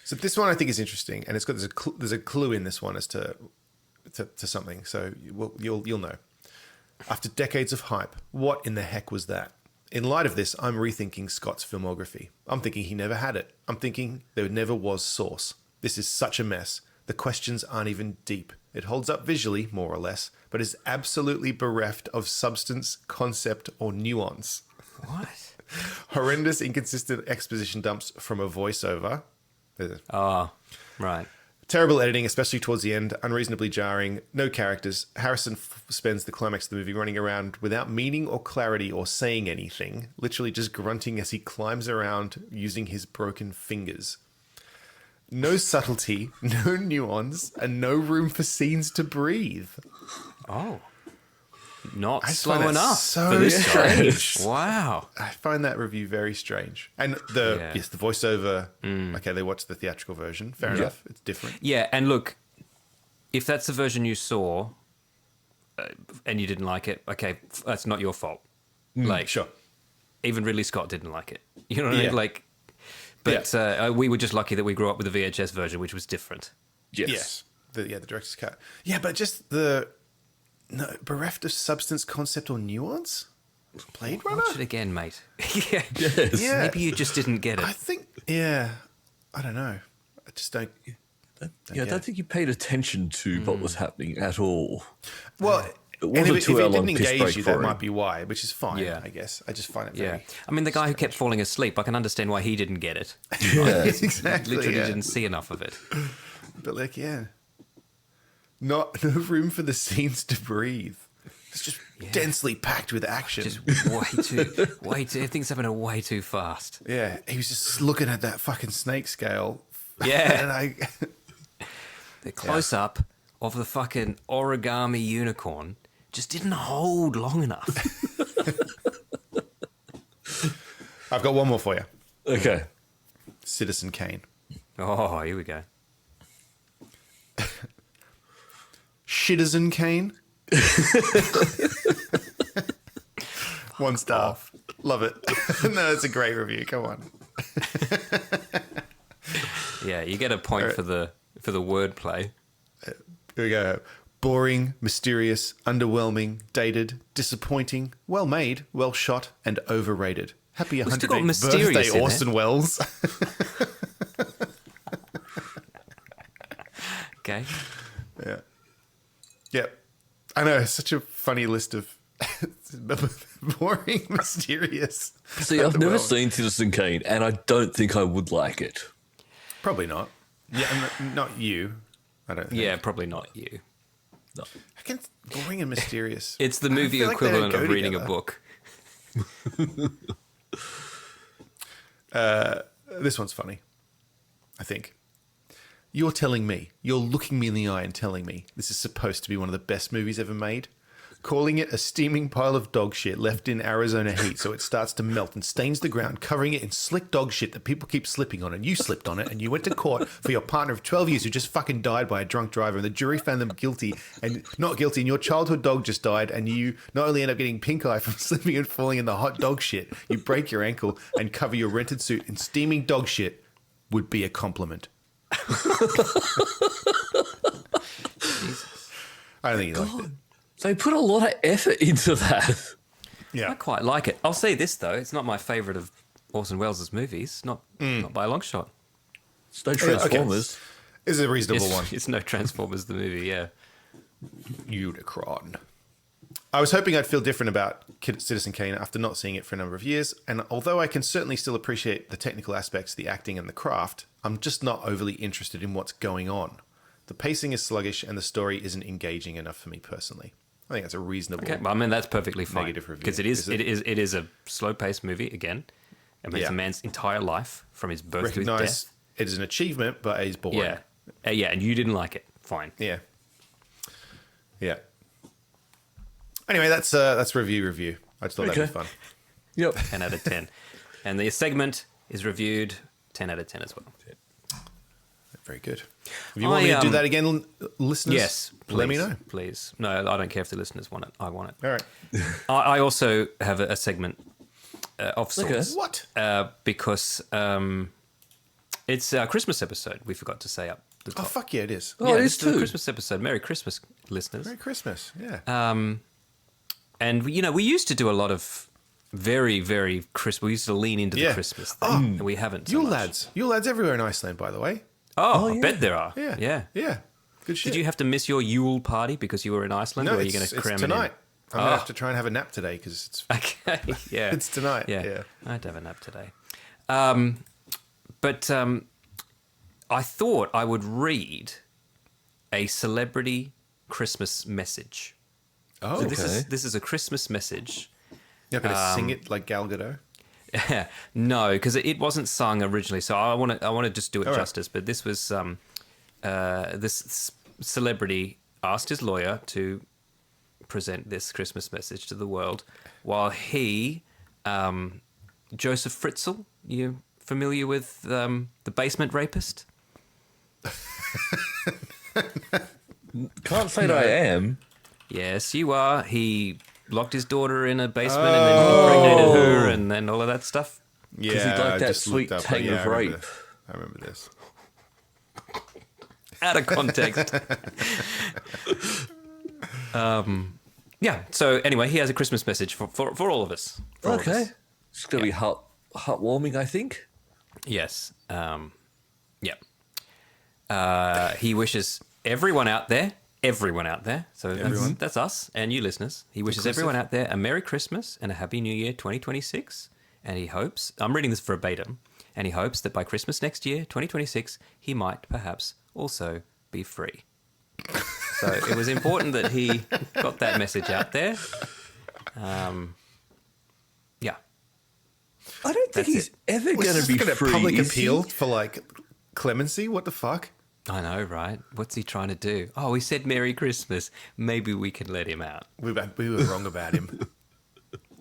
[SPEAKER 3] So this one I think is interesting, and there's a clue in this one as to something. So you'll know. After decades of hype, what in the heck was that? In light of this, I'm rethinking Scott's filmography. I'm thinking he never had it. I'm thinking there never was Source. This is such a mess. The questions aren't even deep. It holds up visually, more or less, but is absolutely bereft of substance, concept, or nuance.
[SPEAKER 4] What?
[SPEAKER 3] Horrendous, inconsistent exposition dumps from a voiceover.
[SPEAKER 4] Oh, right.
[SPEAKER 3] Terrible editing, especially towards the end. Unreasonably jarring. No characters. Harrison spends the climax of the movie running around without meaning or clarity or saying anything. Literally just grunting as he climbs around using his broken fingers. No subtlety, no nuance, and no room for scenes to breathe.
[SPEAKER 4] Oh. not slow enough.
[SPEAKER 3] So strange.
[SPEAKER 4] Wow.
[SPEAKER 3] I find that review very strange. And the voiceover. Okay, they watched the theatrical version. Fair enough. It's different.
[SPEAKER 4] Yeah, and look, if that's the version you saw and you didn't like it, okay, that's not your fault. Like,
[SPEAKER 3] Sure.
[SPEAKER 4] even Ridley Scott didn't like it. You know what I mean? Like, but we were just lucky that we grew up with the VHS version, which was different.
[SPEAKER 3] Yes. The director's cut. Yeah, but just bereft of substance, concept, or nuance? Blade Runner?
[SPEAKER 4] Watch it again, mate. Yeah. Maybe you just didn't get it.
[SPEAKER 3] I think, I don't know. I just don't.
[SPEAKER 2] I don't think you paid attention to what was happening at all.
[SPEAKER 3] Well,
[SPEAKER 2] it was
[SPEAKER 3] if it didn't engage you, that might be why, which is fine, I guess. I just find it very...
[SPEAKER 4] I mean, the guy who kept falling asleep, I can understand why he didn't get it.
[SPEAKER 2] Yeah.
[SPEAKER 3] Exactly.
[SPEAKER 4] Literally didn't see enough of it.
[SPEAKER 3] But like, no room for the scenes to breathe. It's just densely packed with action.
[SPEAKER 4] Just way too. Things happening way too fast.
[SPEAKER 3] Yeah, he was just looking at that fucking snake scale.
[SPEAKER 4] Yeah.
[SPEAKER 3] And
[SPEAKER 4] the close up of the fucking origami unicorn just didn't hold long enough.
[SPEAKER 3] I've got one more for you.
[SPEAKER 2] Okay.
[SPEAKER 3] Citizen Kane.
[SPEAKER 4] Oh, here we go.
[SPEAKER 3] Citizen Kane. 1 star. Love it. No, it's a great review. Come on.
[SPEAKER 4] Yeah, you get a point for the wordplay.
[SPEAKER 3] Here we go. Boring, mysterious, underwhelming, dated, disappointing, well made, well shot, and overrated. Happy 108th birthday, Orson Welles.
[SPEAKER 4] Okay.
[SPEAKER 3] Yeah. Yep. I know, such a funny list of boring, mysterious.
[SPEAKER 2] See, I've never seen Citizen Kane, and I don't think I would like it.
[SPEAKER 3] Probably not. Yeah, not you. I don't think.
[SPEAKER 4] Yeah, probably not you.
[SPEAKER 2] No.
[SPEAKER 3] Against boring and mysterious.
[SPEAKER 4] It's the movie equivalent of reading a book.
[SPEAKER 3] This one's funny, I think. You're looking me in the eye and telling me this is supposed to be one of the best movies ever made? Calling it a steaming pile of dog shit left in Arizona heat so it starts to melt and stains the ground, covering it in slick dog shit that people keep slipping on, and you slipped on it, and you went to court for your partner of 12 years who just fucking died by a drunk driver, and the jury found them guilty and not guilty, and your childhood dog just died, and you not only end up getting pink eye from slipping and falling in the hot dog shit, you break your ankle and cover your rented suit in steaming dog shit would be a compliment. I don't think you liked it.
[SPEAKER 2] They put a lot of effort into that.
[SPEAKER 3] Yeah.
[SPEAKER 4] I quite like it. I'll say this, though. It's not my favourite of Orson Welles' movies. Not by a long shot.
[SPEAKER 2] It's no Transformers.
[SPEAKER 3] Okay. This is a reasonable one.
[SPEAKER 4] It's no Transformers, the movie, yeah.
[SPEAKER 3] Unicron. I was hoping I'd feel different about Citizen Kane after not seeing it for a number of years, and although I can certainly still appreciate the technical aspects, the acting and the craft, I'm just not overly interested in what's going on. The pacing is sluggish and the story isn't engaging enough for me personally. I think that's a reasonable.
[SPEAKER 4] Okay, well, I mean that's perfectly fine
[SPEAKER 3] negative review.
[SPEAKER 4] because it is a slow-paced movie again. I mean, it's a man's entire life from his birth to his death.
[SPEAKER 3] It is an achievement, but it's boring.
[SPEAKER 4] Yeah, and you didn't like it. Fine.
[SPEAKER 3] Yeah. Anyway, that's review. I just thought that'd be fun.
[SPEAKER 2] Yep.
[SPEAKER 4] 10 out of 10. And the segment is reviewed 10 out of 10 as well.
[SPEAKER 3] Very good. If you want me to do that again, listeners,
[SPEAKER 4] yes, please,
[SPEAKER 3] let me know.
[SPEAKER 4] Please. No, I don't care if the listeners want it. I want it.
[SPEAKER 3] All right.
[SPEAKER 4] I also have a segment of sorts.
[SPEAKER 3] Okay. What?
[SPEAKER 4] Because it's our Christmas episode. We forgot to say up the top.
[SPEAKER 3] Oh, fuck yeah, it is.
[SPEAKER 2] Oh, it is
[SPEAKER 4] the
[SPEAKER 2] too.
[SPEAKER 4] Christmas episode. Merry Christmas, listeners.
[SPEAKER 3] Merry Christmas. Yeah.
[SPEAKER 4] And we used to do a lot of very, very Christmas. We used to lean into the Christmas thing. And we haven't.
[SPEAKER 3] Yule lads everywhere in Iceland, by the way.
[SPEAKER 4] Oh, I bet there are.
[SPEAKER 3] Yeah. Good shit.
[SPEAKER 4] Did you have to miss your Yule party because you were in Iceland?
[SPEAKER 3] No,
[SPEAKER 4] or are you going to cram
[SPEAKER 3] it's tonight.
[SPEAKER 4] It
[SPEAKER 3] I'm going to have to try and have a nap today because it's
[SPEAKER 4] okay. Yeah,
[SPEAKER 3] it's tonight.
[SPEAKER 4] Yeah, I'd have a nap today. But I thought I would read a celebrity Christmas message.
[SPEAKER 3] Oh,
[SPEAKER 4] So
[SPEAKER 3] okay.
[SPEAKER 4] this is a Christmas message.
[SPEAKER 3] You're not going to sing it like Gal Gadot?
[SPEAKER 4] No, because it wasn't sung originally. So I want to just do it
[SPEAKER 3] All right.
[SPEAKER 4] justice. But this was this celebrity asked his lawyer to present this Christmas message to the world, while he, Joseph Fritzl, you familiar with the basement rapist?
[SPEAKER 2] Can't say that I am.
[SPEAKER 4] Yes, you are. He locked his daughter in a basement and then he impregnated her and then all of that stuff.
[SPEAKER 3] Yeah,
[SPEAKER 2] Because he'd like
[SPEAKER 3] I
[SPEAKER 2] that
[SPEAKER 3] just
[SPEAKER 2] sweet
[SPEAKER 3] looked up,
[SPEAKER 2] tang of rape.
[SPEAKER 3] I remember this.
[SPEAKER 4] Out of context. Yeah, so anyway, he has a Christmas message for all of us. For all of
[SPEAKER 2] Okay.
[SPEAKER 4] us.
[SPEAKER 2] It's going to be heartwarming, I think.
[SPEAKER 4] Yes. He wishes everyone out there, so that's us and you listeners. He wishes everyone out there a Merry Christmas and a Happy New Year 2026. And he hopes, I'm reading this verbatim, and he hopes that by Christmas next year, 2026, he might perhaps also be free. So it was important that he got that message out there. Yeah.
[SPEAKER 2] I don't think he's ever going to be free.
[SPEAKER 3] Public appeal for like clemency? What the fuck?
[SPEAKER 4] I know, right? What's he trying to do? Oh, he said Merry Christmas. Maybe we can let him out.
[SPEAKER 3] We were wrong about him.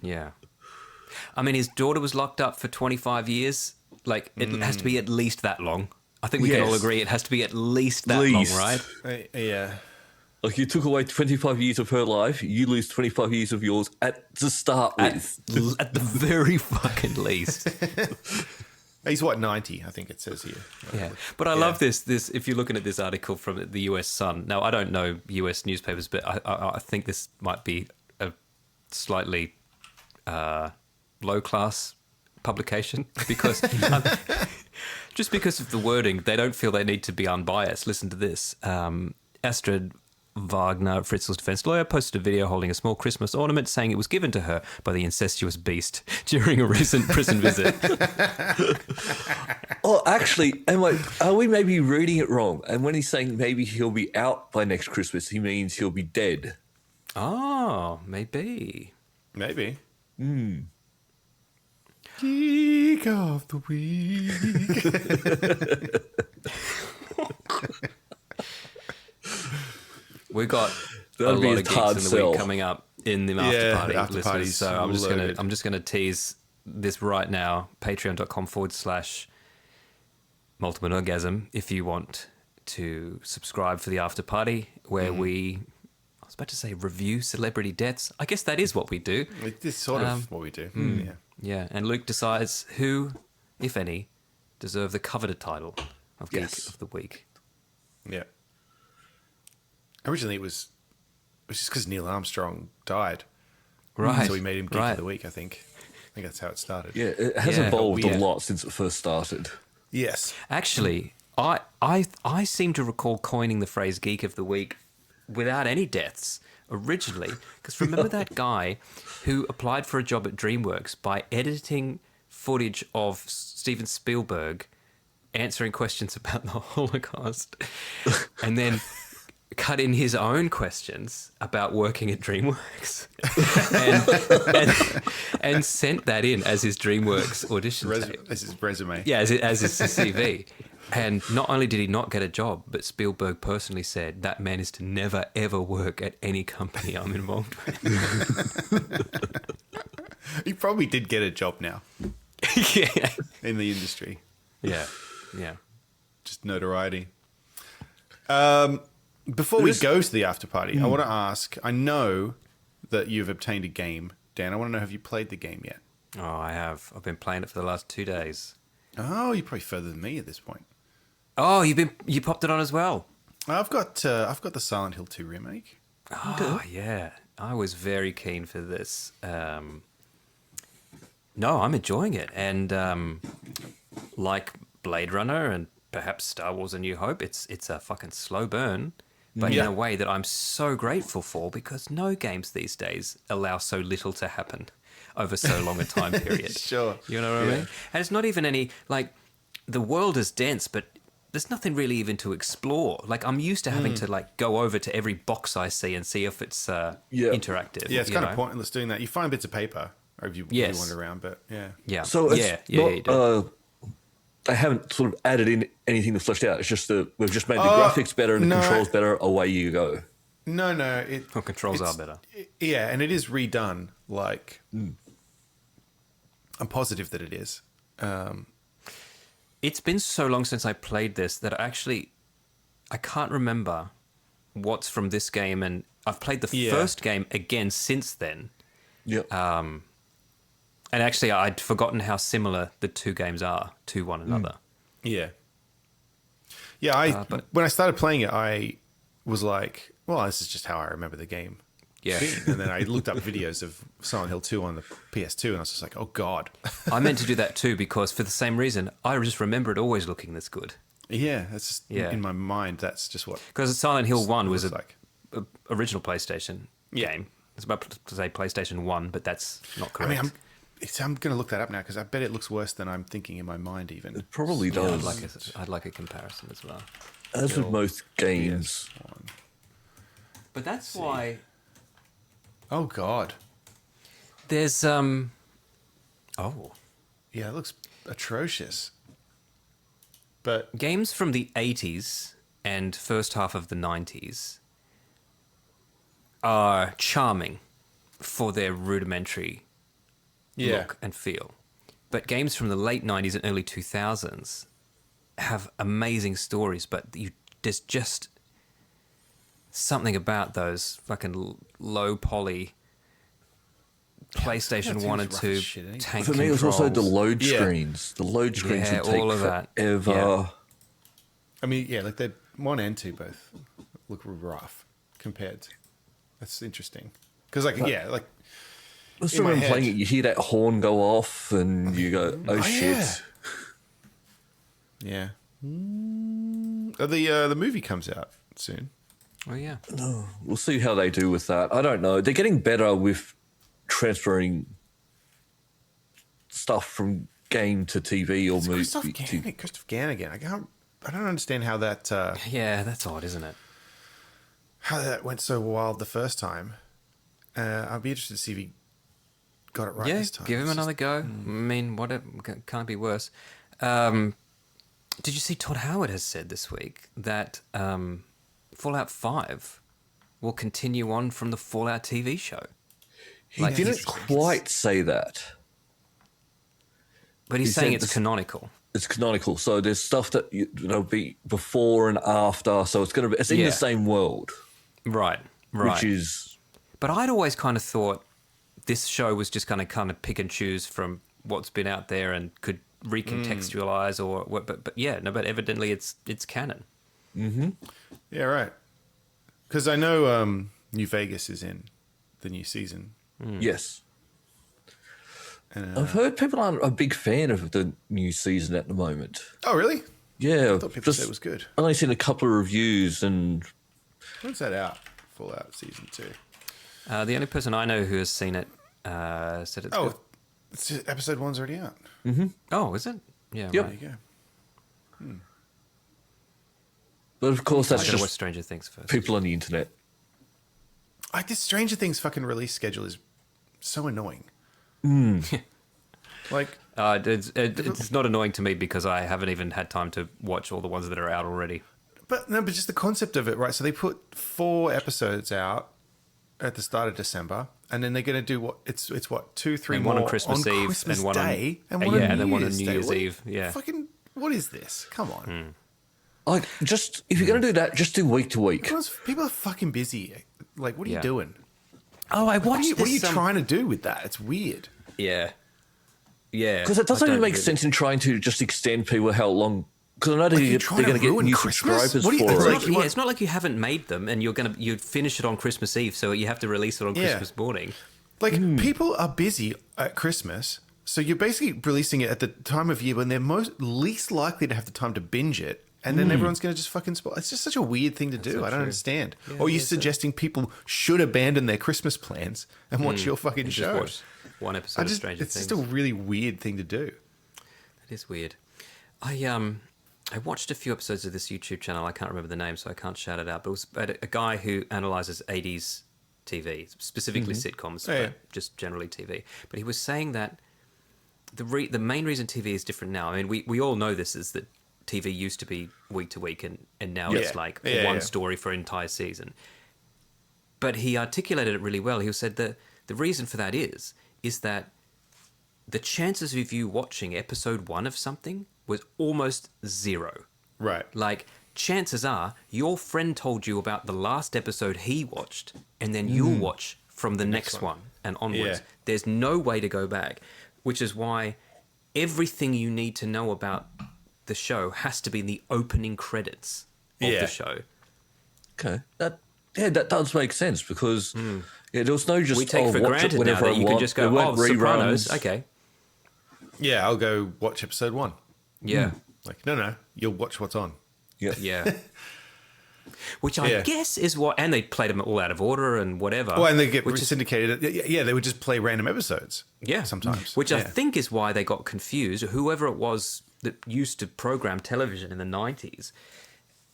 [SPEAKER 4] Yeah. I mean, his daughter was locked up for 25 years. Like, it has to be at least that long. I think we can all agree it has to be at least that long, right?
[SPEAKER 3] Yeah.
[SPEAKER 2] Like, you took away 25 years of her life, you lose 25 years of yours to start with.
[SPEAKER 4] At the very fucking least.
[SPEAKER 3] He's what, 90, I think it says here.
[SPEAKER 4] Yeah. But I love this, if you're looking at this article from the US Sun. Now, I don't know US newspapers, but I think this might be a slightly low-class publication because just because of the wording, they don't feel they need to be unbiased. Listen to this. Astrid Wagner, Fritzl's defense lawyer, posted a video holding a small Christmas ornament saying it was given to her by the incestuous beast during a recent prison visit.
[SPEAKER 2] Oh, actually, are we maybe reading it wrong? And when he's saying maybe he'll be out by next Christmas, he means he'll be dead.
[SPEAKER 4] Oh, maybe.
[SPEAKER 3] Maybe. Geek of the week.
[SPEAKER 4] We got
[SPEAKER 2] That'd
[SPEAKER 4] a
[SPEAKER 2] be
[SPEAKER 4] lot
[SPEAKER 2] a
[SPEAKER 4] of geeks
[SPEAKER 2] hard
[SPEAKER 4] in the
[SPEAKER 2] sell.
[SPEAKER 4] week coming up in the after party,
[SPEAKER 3] the after
[SPEAKER 4] listeners.
[SPEAKER 3] party's
[SPEAKER 4] So
[SPEAKER 3] loaded.
[SPEAKER 4] I'm just gonna tease this right now. Patreon.com/multiple orgasm if you want to subscribe for the after party where we, I was about to say review celebrity deaths. I guess that is what we do.
[SPEAKER 3] It's sort of what we do. Yeah.
[SPEAKER 4] Yeah, and Luke decides who, if any, deserve the coveted title of Geek of the Week.
[SPEAKER 3] Yeah. Originally, it was just because Neil Armstrong died.
[SPEAKER 4] Right.
[SPEAKER 3] So we made him Geek of the Week, I think. I think that's how it started.
[SPEAKER 2] Yeah, it has evolved a lot since it first started.
[SPEAKER 3] Yes.
[SPEAKER 4] Actually, I seem to recall coining the phrase Geek of the Week without any deaths originally. Because remember that guy who applied for a job at DreamWorks by editing footage of Steven Spielberg answering questions about the Holocaust and then cut in his own questions about working at DreamWorks and sent that in as his DreamWorks audition tape.
[SPEAKER 3] As his resume.
[SPEAKER 4] Yeah, as his CV. And not only did he not get a job, but Spielberg personally said that man is to never, ever work at any company I'm involved with.
[SPEAKER 3] He probably did get a job now.
[SPEAKER 4] Yeah.
[SPEAKER 3] In the industry.
[SPEAKER 4] Yeah. Yeah.
[SPEAKER 3] Just notoriety. Before we go to the after party, I want to ask, I know that you've obtained a game. Dan, I want to know, have you played the game yet?
[SPEAKER 4] Oh, I have. I've been playing it for the last 2 days.
[SPEAKER 3] Oh, you're probably further than me at this point.
[SPEAKER 4] Oh, you popped it on as well.
[SPEAKER 3] I've got the Silent Hill 2 remake.
[SPEAKER 4] Oh, yeah. I was very keen for this. No, I'm enjoying it. And like Blade Runner and perhaps Star Wars A New Hope, it's a fucking slow burn, but in a way that I'm so grateful for because no games these days allow so little to happen over so long a time period.
[SPEAKER 3] Sure.
[SPEAKER 4] You know what I mean? And it's not even any, like, the world is dense, but there's nothing really even to explore. Like, I'm used to having to, like, go over to every box I see and see if it's interactive.
[SPEAKER 3] Yeah, it's kind of pointless doing that. You find bits of paper if you wander around, but yeah.
[SPEAKER 4] Yeah.
[SPEAKER 2] So they haven't sort of added in anything to flesh out. It's just we've just made the graphics better and the controls better. Away you go.
[SPEAKER 3] No.
[SPEAKER 4] Controls are better.
[SPEAKER 3] Yeah, and it is redone. Like, I'm positive that it is.
[SPEAKER 4] It's been so long since I played this that I can't remember what's from this game, and I've played the first game again since then.
[SPEAKER 2] Yep.
[SPEAKER 4] And actually, I'd forgotten how similar the two games are to one another.
[SPEAKER 3] Yeah. Yeah, when I started playing it, I was like, well, this is just how I remember the game.
[SPEAKER 4] Yeah.
[SPEAKER 3] And then I looked up videos of Silent Hill 2 on the PS2, and I was just like, oh, God.
[SPEAKER 4] I meant to do that too, because for the same reason, I just remember it always looking this good.
[SPEAKER 3] Yeah, that's just, in my mind, that's just what...
[SPEAKER 4] Because Silent Hill 1 was a original PlayStation game. It's about to say PlayStation 1, but that's not correct.
[SPEAKER 3] I mean, I'm going to look that up now, because I bet it looks worse than I'm thinking in my mind even.
[SPEAKER 2] It probably does.
[SPEAKER 4] I'd like a comparison as well.
[SPEAKER 2] As with most games.
[SPEAKER 3] PS1.
[SPEAKER 4] But that's why...
[SPEAKER 3] Oh, God.
[SPEAKER 4] There's... Oh.
[SPEAKER 3] Yeah, it looks atrocious. But
[SPEAKER 4] games from the 80s and first half of the 90s are charming for their rudimentary look and feel. But games from the late 90s and early 2000s have amazing stories, but there's just something about those fucking low poly PlayStation 1 and 2 tank
[SPEAKER 2] For me, it was
[SPEAKER 4] controls.
[SPEAKER 2] also the load screens. The load screens would take
[SPEAKER 4] all of that.
[SPEAKER 2] forever.
[SPEAKER 4] Yeah.
[SPEAKER 3] I mean, like the 1 and 2 both look rough compared. That's interesting. Because, like, I
[SPEAKER 2] still remember playing it, you hear that horn go off and you go, oh shit.
[SPEAKER 3] Yeah. The movie comes out soon.
[SPEAKER 4] Oh, yeah.
[SPEAKER 2] No, we'll see how they do with that. I don't know. They're getting better with transferring stuff from game to TV or movie.
[SPEAKER 3] Christopher Gann. I don't understand how that...
[SPEAKER 4] yeah, that's odd, isn't it?
[SPEAKER 3] How that went so wild the first time. I'd be interested to see if he got it right this time.
[SPEAKER 4] Give him another go. I mean, can't be worse. Did you see Todd Howard has said this week that Fallout 5 will continue on from the Fallout TV show?
[SPEAKER 2] He didn't quite say that.
[SPEAKER 4] But he's saying it's canonical.
[SPEAKER 2] It's canonical. So there's stuff that will be before and after. So it's going to be, it's in the same world.
[SPEAKER 4] Right.
[SPEAKER 2] Which is...
[SPEAKER 4] But I'd always kind of thought this show was just going to kind of pick and choose from what's been out there and could recontextualize or what. But but evidently it's canon.
[SPEAKER 2] Mm-hmm.
[SPEAKER 3] Yeah, right. Because I know New Vegas is in the new season.
[SPEAKER 2] Yes. I've heard people aren't a big fan of the new season at the moment.
[SPEAKER 3] Oh, really?
[SPEAKER 2] Yeah.
[SPEAKER 3] I thought people said it was good.
[SPEAKER 2] I've only seen a couple of reviews and...
[SPEAKER 3] When's that out? Fallout Season 2.
[SPEAKER 4] The only person I know who has seen it said it's good.
[SPEAKER 3] Episode 1's already out.
[SPEAKER 2] Mm-hmm.
[SPEAKER 4] Oh, is it? Yeah,
[SPEAKER 2] yep.
[SPEAKER 3] There you go.
[SPEAKER 2] But of course, that's just
[SPEAKER 4] watch Stranger Things first.
[SPEAKER 2] People on the internet.
[SPEAKER 3] This Stranger Things fucking release schedule is so annoying. Like,
[SPEAKER 4] it's not annoying to me because I haven't even had time to watch all the ones that are out already.
[SPEAKER 3] But just the concept of it, right? So they put 4 episodes out at the start of December, and then they're going to do what? It's what 2, 3
[SPEAKER 4] and
[SPEAKER 3] more
[SPEAKER 4] one on Christmas Eve,
[SPEAKER 3] Christmas
[SPEAKER 4] and one
[SPEAKER 3] Day,
[SPEAKER 4] on
[SPEAKER 3] and
[SPEAKER 4] one on New Year's Eve. Yeah,
[SPEAKER 3] fucking what is this? Come on.
[SPEAKER 2] Like, just if you're going to do that, just do week to week.
[SPEAKER 3] People are fucking busy. Like, what are you doing?
[SPEAKER 4] Oh, I watched this.
[SPEAKER 3] What are you trying to do with that? It's weird.
[SPEAKER 4] Yeah.
[SPEAKER 2] Because it doesn't even make sense in trying to just extend people how long. Because I know they're going to get new subscribers for it.
[SPEAKER 4] It's not like you haven't made them and you'd finish it on Christmas Eve, so you have to release it on Christmas morning.
[SPEAKER 3] Like, people are busy at Christmas, so you're basically releasing it at the time of year when they're least likely to have the time to binge it. And then everyone's going to just fucking spoil. It's just such a weird thing to do. I don't understand. Yeah, or are you suggesting people should abandon their Christmas plans and watch your fucking show?
[SPEAKER 4] Just watch one episode of Stranger Things.
[SPEAKER 3] It's just a really weird thing to do.
[SPEAKER 4] That is weird. I watched a few episodes of this YouTube channel. I can't remember the name, so I can't shout it out. But it was about a guy who analyzes 80s TV, specifically sitcoms, but just generally TV. But he was saying that the main reason TV is different now, I mean, we all know this, is that TV used to be week to week, and now it's like one story for an entire season. But he articulated it really well. He said that the reason for that is that the chances of you watching episode 1 of something was almost zero.
[SPEAKER 3] Right.
[SPEAKER 4] Like, chances are your friend told you about the last episode he watched, and then you'll watch from the next one and onwards.
[SPEAKER 3] Yeah.
[SPEAKER 4] There's no way to go back, which is why everything you need to know about the show has to be in the opening credits of the show.
[SPEAKER 2] Okay. That does make sense because there was no just
[SPEAKER 4] We take for
[SPEAKER 2] watch
[SPEAKER 4] granted
[SPEAKER 2] it
[SPEAKER 4] now
[SPEAKER 2] whenever
[SPEAKER 4] that you can just go, Sopranos, okay.
[SPEAKER 3] Yeah, I'll go watch episode 1.
[SPEAKER 4] Yeah.
[SPEAKER 3] Like, no, you'll watch what's on.
[SPEAKER 4] Yeah. Which I guess is what... And they played them all out of order and whatever.
[SPEAKER 3] Oh, and they get syndicated. Yeah, they would just play random episodes.
[SPEAKER 4] Yeah.
[SPEAKER 3] Sometimes.
[SPEAKER 4] Which I think is why they got confused. Whoever it was that used to program television in the 90s,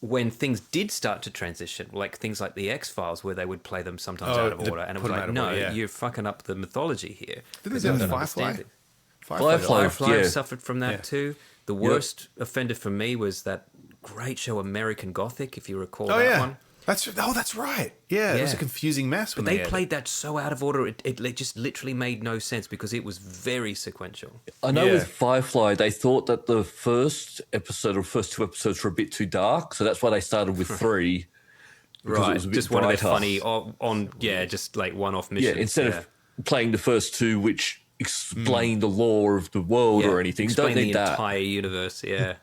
[SPEAKER 4] when things did start to transition, like things like the X-Files, where they would play them sometimes out of order, and it was like, no, you're fucking up the mythology here.
[SPEAKER 3] Didn't they do Firefly?
[SPEAKER 4] Firefly suffered from that too. The worst offender for me was that great show American Gothic, if you recall that one.
[SPEAKER 3] That's right. Yeah, it was a confusing mess.
[SPEAKER 4] But they played that so out of order, it just literally made no sense because it was very sequential.
[SPEAKER 2] I know with Firefly, they thought that the first episode or first 2 episodes were a bit too dark, so that's why they started with 3.
[SPEAKER 4] Right,
[SPEAKER 2] it was a bit
[SPEAKER 4] just one of their
[SPEAKER 2] brighter.
[SPEAKER 4] funny, just like one-off missions.
[SPEAKER 2] Yeah, instead of playing the first 2, which explain the lore of the world or anything,
[SPEAKER 4] explain
[SPEAKER 2] don't need
[SPEAKER 4] the
[SPEAKER 2] that.
[SPEAKER 4] entire universe. Yeah.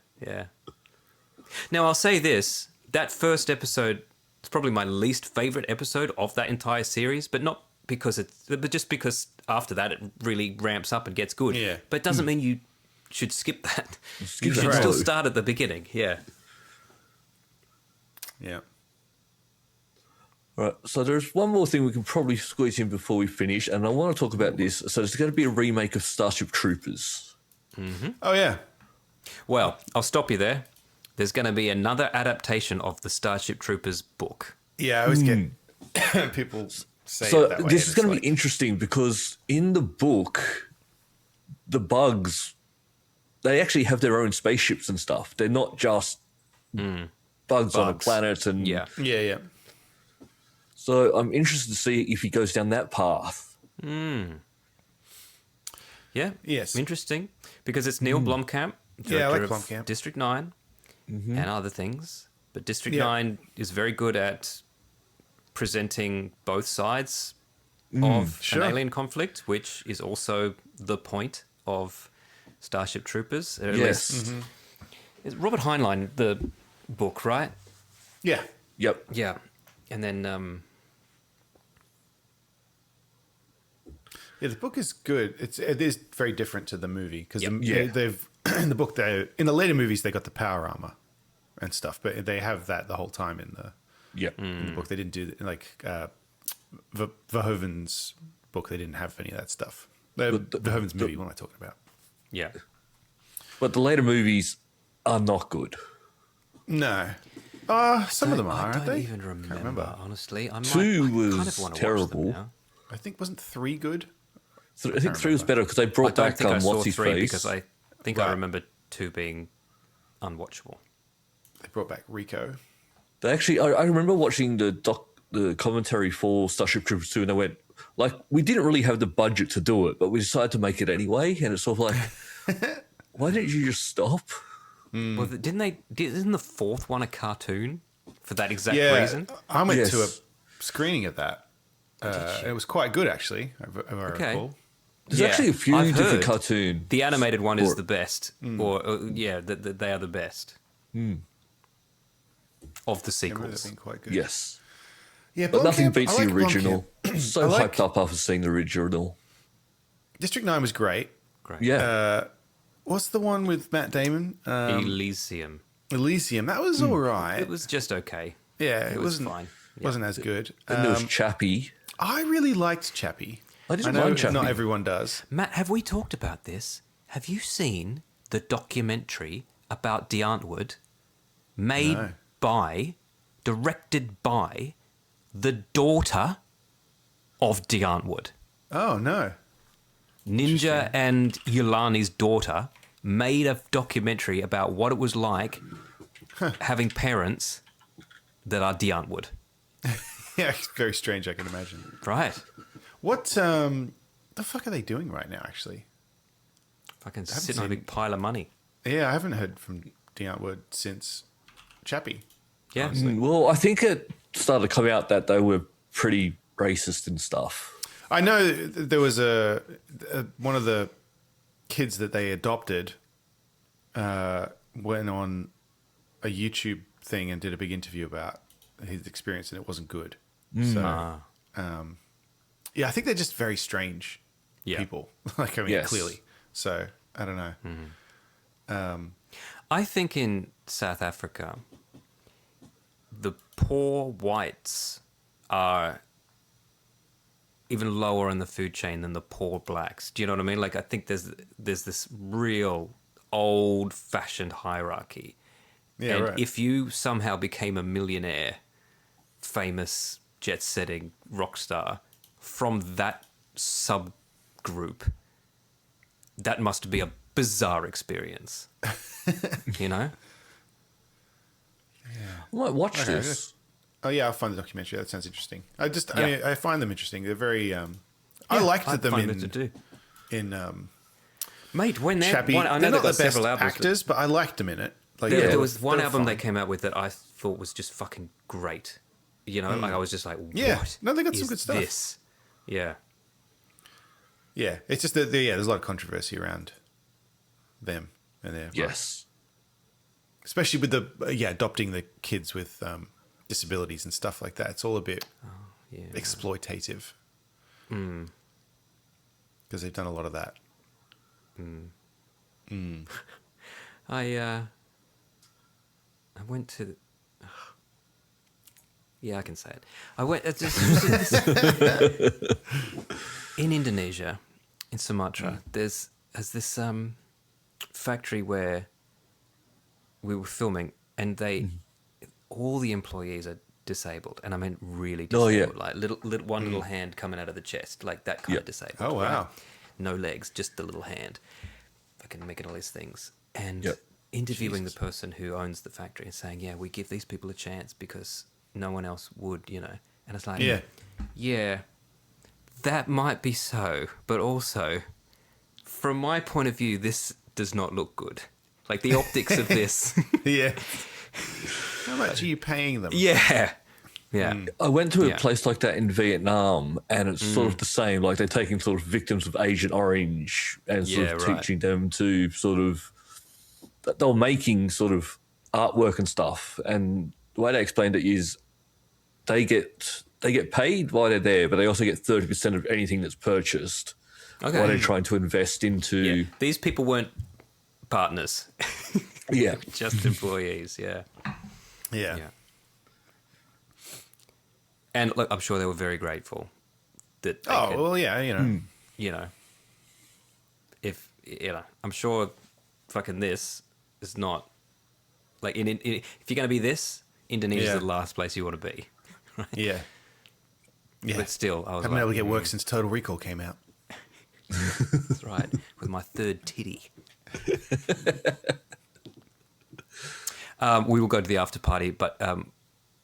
[SPEAKER 4] Now I'll say this: that first episode is probably my least favorite episode of that entire series, but not because but just because after that it really ramps up and gets good.
[SPEAKER 3] Yeah.
[SPEAKER 4] But it doesn't mean you should skip that. You
[SPEAKER 2] that.
[SPEAKER 4] should still start at the beginning. Yeah.
[SPEAKER 3] Yeah.
[SPEAKER 2] Right, so there's one more thing we can probably squeeze in before we finish, and I want to talk about this. So there's going to be a remake of Starship Troopers.
[SPEAKER 4] Mm-hmm.
[SPEAKER 3] Oh, yeah.
[SPEAKER 4] Well, I'll stop you there. There's going to be another adaptation of the Starship Troopers book.
[SPEAKER 3] Yeah, I always get people say
[SPEAKER 2] So
[SPEAKER 3] it that way.
[SPEAKER 2] this is going to be interesting because in the book, the bugs, they actually have their own spaceships and stuff. They're not just bugs on a planet. And
[SPEAKER 3] Yeah.
[SPEAKER 2] So I'm interested to see if he goes down that path.
[SPEAKER 4] Yeah.
[SPEAKER 3] Yes.
[SPEAKER 4] Interesting. Because it's Neil Blomkamp,
[SPEAKER 3] Yeah, I like
[SPEAKER 4] director
[SPEAKER 3] Blomkamp.
[SPEAKER 4] of District 9 and other things. But District 9 is very good at presenting both sides of an alien conflict, which is also the point of Starship Troopers. At least. It's Robert Heinlein, the book, right?
[SPEAKER 3] Yeah.
[SPEAKER 2] Yep.
[SPEAKER 4] Yeah. And then...
[SPEAKER 3] Yeah, the book is good. It is very different to the movie because they've in the book in the later movies they got the power armor and stuff, but they have that the whole time in the book. They didn't do like Verhoeven's book. They didn't have any of that stuff. Verhoeven's movie. What am I talking about?
[SPEAKER 4] Yeah.
[SPEAKER 2] But the later movies are not good.
[SPEAKER 3] No. Some of them are, aren't they?
[SPEAKER 4] I don't even remember, honestly. I
[SPEAKER 2] 2 was
[SPEAKER 4] kind of want to
[SPEAKER 2] terrible.
[SPEAKER 4] watch them now.
[SPEAKER 3] I think wasn't 3 good?
[SPEAKER 2] I think 3 was better because they brought
[SPEAKER 4] I don't
[SPEAKER 2] back
[SPEAKER 4] think I saw
[SPEAKER 2] what's his
[SPEAKER 4] 3
[SPEAKER 2] face.
[SPEAKER 4] because I think I remember 2 being unwatchable.
[SPEAKER 3] They brought back Rico.
[SPEAKER 2] They actually, I remember watching the commentary for Starship Troopers 2, and they went, like, we didn't really have the budget to do it, but we decided to make it anyway. And it's sort of like, why didn't you just stop?
[SPEAKER 4] Well, isn't the 4th one a cartoon for that exact reason?
[SPEAKER 3] I went to a screening of that. It was quite good, actually, if I recall.
[SPEAKER 2] There's actually a few
[SPEAKER 4] I've
[SPEAKER 2] different
[SPEAKER 4] heard
[SPEAKER 2] cartoons.
[SPEAKER 4] The animated one is the best, they are the best of the sequels.
[SPEAKER 3] Been quite good.
[SPEAKER 2] Yes.
[SPEAKER 3] Yeah,
[SPEAKER 2] But nothing
[SPEAKER 3] Blomkamp,
[SPEAKER 2] beats
[SPEAKER 3] I
[SPEAKER 2] the
[SPEAKER 3] like
[SPEAKER 2] original.
[SPEAKER 3] Blomkamp.
[SPEAKER 2] So
[SPEAKER 3] I like-
[SPEAKER 2] hyped up after seeing the original.
[SPEAKER 3] District 9 was great.
[SPEAKER 4] Great.
[SPEAKER 2] Yeah.
[SPEAKER 3] What's the one with Matt Damon?
[SPEAKER 4] Elysium.
[SPEAKER 3] Elysium. That was all right.
[SPEAKER 4] It was just okay.
[SPEAKER 3] Yeah,
[SPEAKER 4] It was
[SPEAKER 3] wasn't
[SPEAKER 4] fine.
[SPEAKER 3] Wasn't as good.
[SPEAKER 2] Then there was Chappie.
[SPEAKER 3] I really liked Chappie.
[SPEAKER 2] I didn't
[SPEAKER 3] know
[SPEAKER 2] mind Chappie.
[SPEAKER 3] not everyone does.
[SPEAKER 4] Matt, have we talked about this? Have you seen the documentary about D'Antwoord made
[SPEAKER 3] No.
[SPEAKER 4] by, directed by the daughter of D'Antwoord?
[SPEAKER 3] Oh, no.
[SPEAKER 4] Ninja and Yolani's daughter made a documentary about what it was like having parents that are D'Antwoord.
[SPEAKER 3] Yeah, it's very strange, I can imagine.
[SPEAKER 4] Right.
[SPEAKER 3] What the fuck are they doing right now, actually?
[SPEAKER 4] Fucking sitting on a big pile of money.
[SPEAKER 3] Yeah, I haven't heard from Dean Artwood since Chappie.
[SPEAKER 4] Yeah.
[SPEAKER 3] Honestly.
[SPEAKER 2] Well, I think it started to come out that they were pretty racist and stuff.
[SPEAKER 3] I know there was one of the kids that they adopted went on a YouTube thing and did a big interview about his experience, and it wasn't good. So, yeah, I think they're just very strange people. Like, I mean, clearly. So, I don't know.
[SPEAKER 4] I think in South Africa, the poor whites are even lower in the food chain than the poor blacks. Do you know what I mean? Like, I think there's this real old-fashioned hierarchy.
[SPEAKER 3] Yeah,
[SPEAKER 4] and
[SPEAKER 3] right.
[SPEAKER 4] if you somehow became a millionaire, famous, jet-setting rock star from that subgroup, that must be a bizarre experience. You know?
[SPEAKER 2] I might watch this.
[SPEAKER 3] Oh yeah, I'll find the documentary. That sounds interesting. I mean, I find them interesting. They're very. I liked them in
[SPEAKER 4] Mate, when they're
[SPEAKER 3] Chappie.
[SPEAKER 4] I know
[SPEAKER 3] They're
[SPEAKER 4] they've
[SPEAKER 3] not
[SPEAKER 4] got
[SPEAKER 3] the best
[SPEAKER 4] several albums.
[SPEAKER 3] actors, but I liked them in it. Like,
[SPEAKER 4] There was one
[SPEAKER 3] they were
[SPEAKER 4] album they
[SPEAKER 3] fine.
[SPEAKER 4] came out with that I thought was just fucking great. You know, like I was just like,
[SPEAKER 3] Yeah.
[SPEAKER 4] what
[SPEAKER 3] No, they got some
[SPEAKER 4] is
[SPEAKER 3] good stuff.
[SPEAKER 4] this? Yeah.
[SPEAKER 3] Yeah, it's just that there's a lot of controversy around them and their
[SPEAKER 2] Yes.
[SPEAKER 3] especially with the adopting the kids with disabilities and stuff like that. It's all a bit exploitative because they've done a lot of that.
[SPEAKER 4] I went to. Yeah, I can say it. I went in Indonesia, in Sumatra. There's this factory where we were filming, and all the employees are disabled, and I mean really disabled. Like one little hand coming out of the chest, like that kind of disabled.
[SPEAKER 3] Oh wow!
[SPEAKER 4] Right? No legs, just the little hand. Fucking making all these things and interviewing the person who owns the factory and saying, "Yeah, we give these people a chance because no one else would," you know. And it's like, yeah, that might be so, but also, from my point of view, this does not look good. Like the optics of this.
[SPEAKER 3] Yeah. How much are you paying them?
[SPEAKER 4] Yeah.
[SPEAKER 2] I went to a place like that in Vietnam, and it's sort of the same. Like they're taking sort of victims of Agent Orange and sort of teaching them to sort of. They were making sort of artwork and stuff, and the way they explained it is, they get paid while they're there, but they also get 30% of anything that's purchased. Okay. While they're trying to invest into.
[SPEAKER 4] Yeah. These people weren't partners.
[SPEAKER 2] Yeah,
[SPEAKER 4] just employees. Yeah. And look, I'm sure they were very grateful that. You know, if I'm sure, fucking this is not like if you're going to be this, Indonesia is the last place you want to be. Right? Yeah. But still, I was
[SPEAKER 3] haven't been able to get work since Total Recall came out.
[SPEAKER 4] That's right, with my third titty. We will go to the after party, but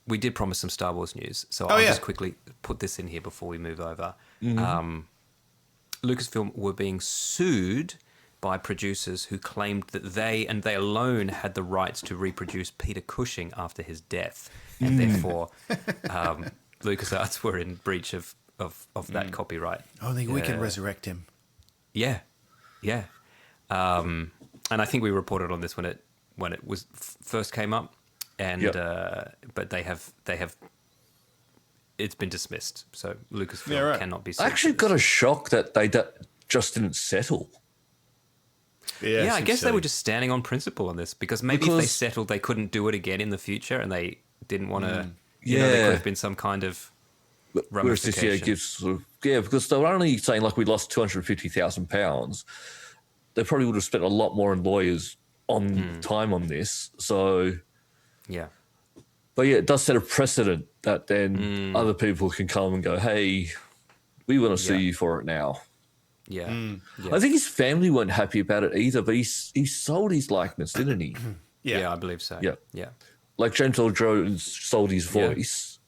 [SPEAKER 4] we did promise some Star Wars news, so I'll just quickly put this in here before we move over. Lucasfilm were being sued by producers who claimed that they and they alone had the rights to reproduce Peter Cushing after his death, and therefore LucasArts were in breach of that copyright.
[SPEAKER 3] Oh, I think we can resurrect him.
[SPEAKER 4] Yeah. And I think we reported on this when it was first came up, and but they have it's been dismissed. So Lucasfilm cannot be sued.
[SPEAKER 2] I actually got a shock that they just didn't settle.
[SPEAKER 4] Yeah, I guess they were just standing on principle on this because if they settled, they couldn't do it again in the future, and they didn't want to. There could have been some kind of ramification.
[SPEAKER 2] Whereas this gives sort of, because they were only saying like we lost £250,000. They probably would have spent a lot more on lawyers on time on this. So but it does set a precedent that then other people can come and go, hey, we want to sue you for it now. I think his family weren't happy about it either, but he sold his likeness, didn't he?
[SPEAKER 4] Yeah, I believe so. Yeah.
[SPEAKER 2] Like James Earl Jones sold his voice.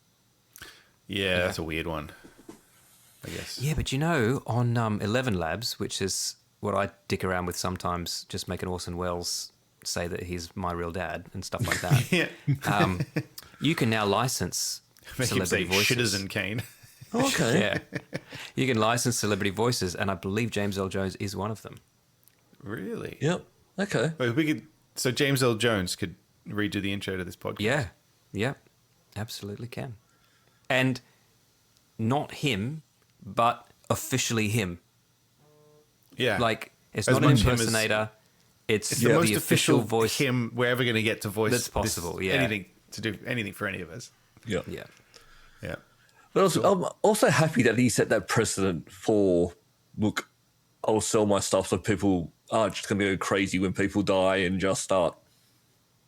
[SPEAKER 3] Yeah, that's a weird one, I guess.
[SPEAKER 4] Yeah, but on 11 Labs, which is what I dick around with sometimes, just making Orson Welles say that he's my real dad and stuff like that.
[SPEAKER 3] Yeah.
[SPEAKER 4] You can now license
[SPEAKER 3] Make him say
[SPEAKER 4] celebrity voices.
[SPEAKER 3] Citizen Kane.
[SPEAKER 2] Okay.
[SPEAKER 4] Yeah. You can license celebrity voices, and I believe James L. Jones is one of them.
[SPEAKER 3] Really?
[SPEAKER 2] Yep. Okay.
[SPEAKER 3] Wait, so James L. Jones could redo the intro to this podcast.
[SPEAKER 4] Yeah. Yeah. Absolutely can. And not him, but officially him.
[SPEAKER 3] Yeah.
[SPEAKER 4] Like, it's
[SPEAKER 3] As
[SPEAKER 4] not an
[SPEAKER 3] much him as-
[SPEAKER 4] impersonator. It's
[SPEAKER 3] It's the most
[SPEAKER 4] official
[SPEAKER 3] official
[SPEAKER 4] voice.
[SPEAKER 3] him we're ever going to get to voice
[SPEAKER 4] That's possible, yeah.
[SPEAKER 3] anything to do anything for any of us.
[SPEAKER 2] Yeah.
[SPEAKER 4] Yeah.
[SPEAKER 3] Yeah.
[SPEAKER 2] But also, I'm also happy that he set that precedent for, look, I'll sell my stuff so people aren't just going to go crazy when people die and just start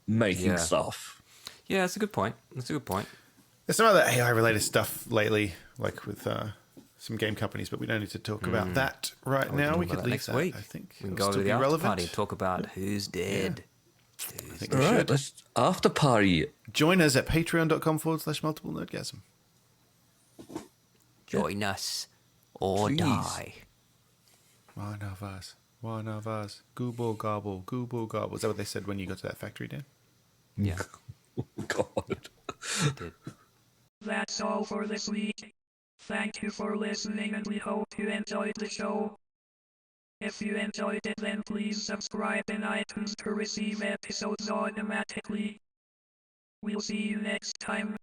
[SPEAKER 2] making
[SPEAKER 4] Yeah.
[SPEAKER 2] stuff.
[SPEAKER 4] Yeah, that's a good point.
[SPEAKER 3] There's some other AI related stuff lately, like with some game companies, but we don't need to talk about that right now. We could leave
[SPEAKER 4] next
[SPEAKER 3] that,
[SPEAKER 4] week.
[SPEAKER 3] I think.
[SPEAKER 4] We can
[SPEAKER 3] It'll
[SPEAKER 4] go to
[SPEAKER 3] still
[SPEAKER 4] the
[SPEAKER 3] be
[SPEAKER 4] after
[SPEAKER 3] relevant.
[SPEAKER 4] party and talk about who's dead.
[SPEAKER 3] I think
[SPEAKER 2] All
[SPEAKER 3] we
[SPEAKER 2] right,
[SPEAKER 3] should.
[SPEAKER 2] let's after party.
[SPEAKER 3] Join us at patreon.com/multiple nerdgasm.
[SPEAKER 4] Join us or
[SPEAKER 2] Please.
[SPEAKER 4] die.
[SPEAKER 3] One of us. One of us. Gooble gobble. Google gobble. Is that what they said when you got to that factory, Dan?
[SPEAKER 4] Yeah.
[SPEAKER 2] God.
[SPEAKER 4] Did.
[SPEAKER 5] That's all for this week. Thank you for listening and we hope you enjoyed the show. If you enjoyed it, then please subscribe in iTunes to receive episodes automatically. We'll see you next time.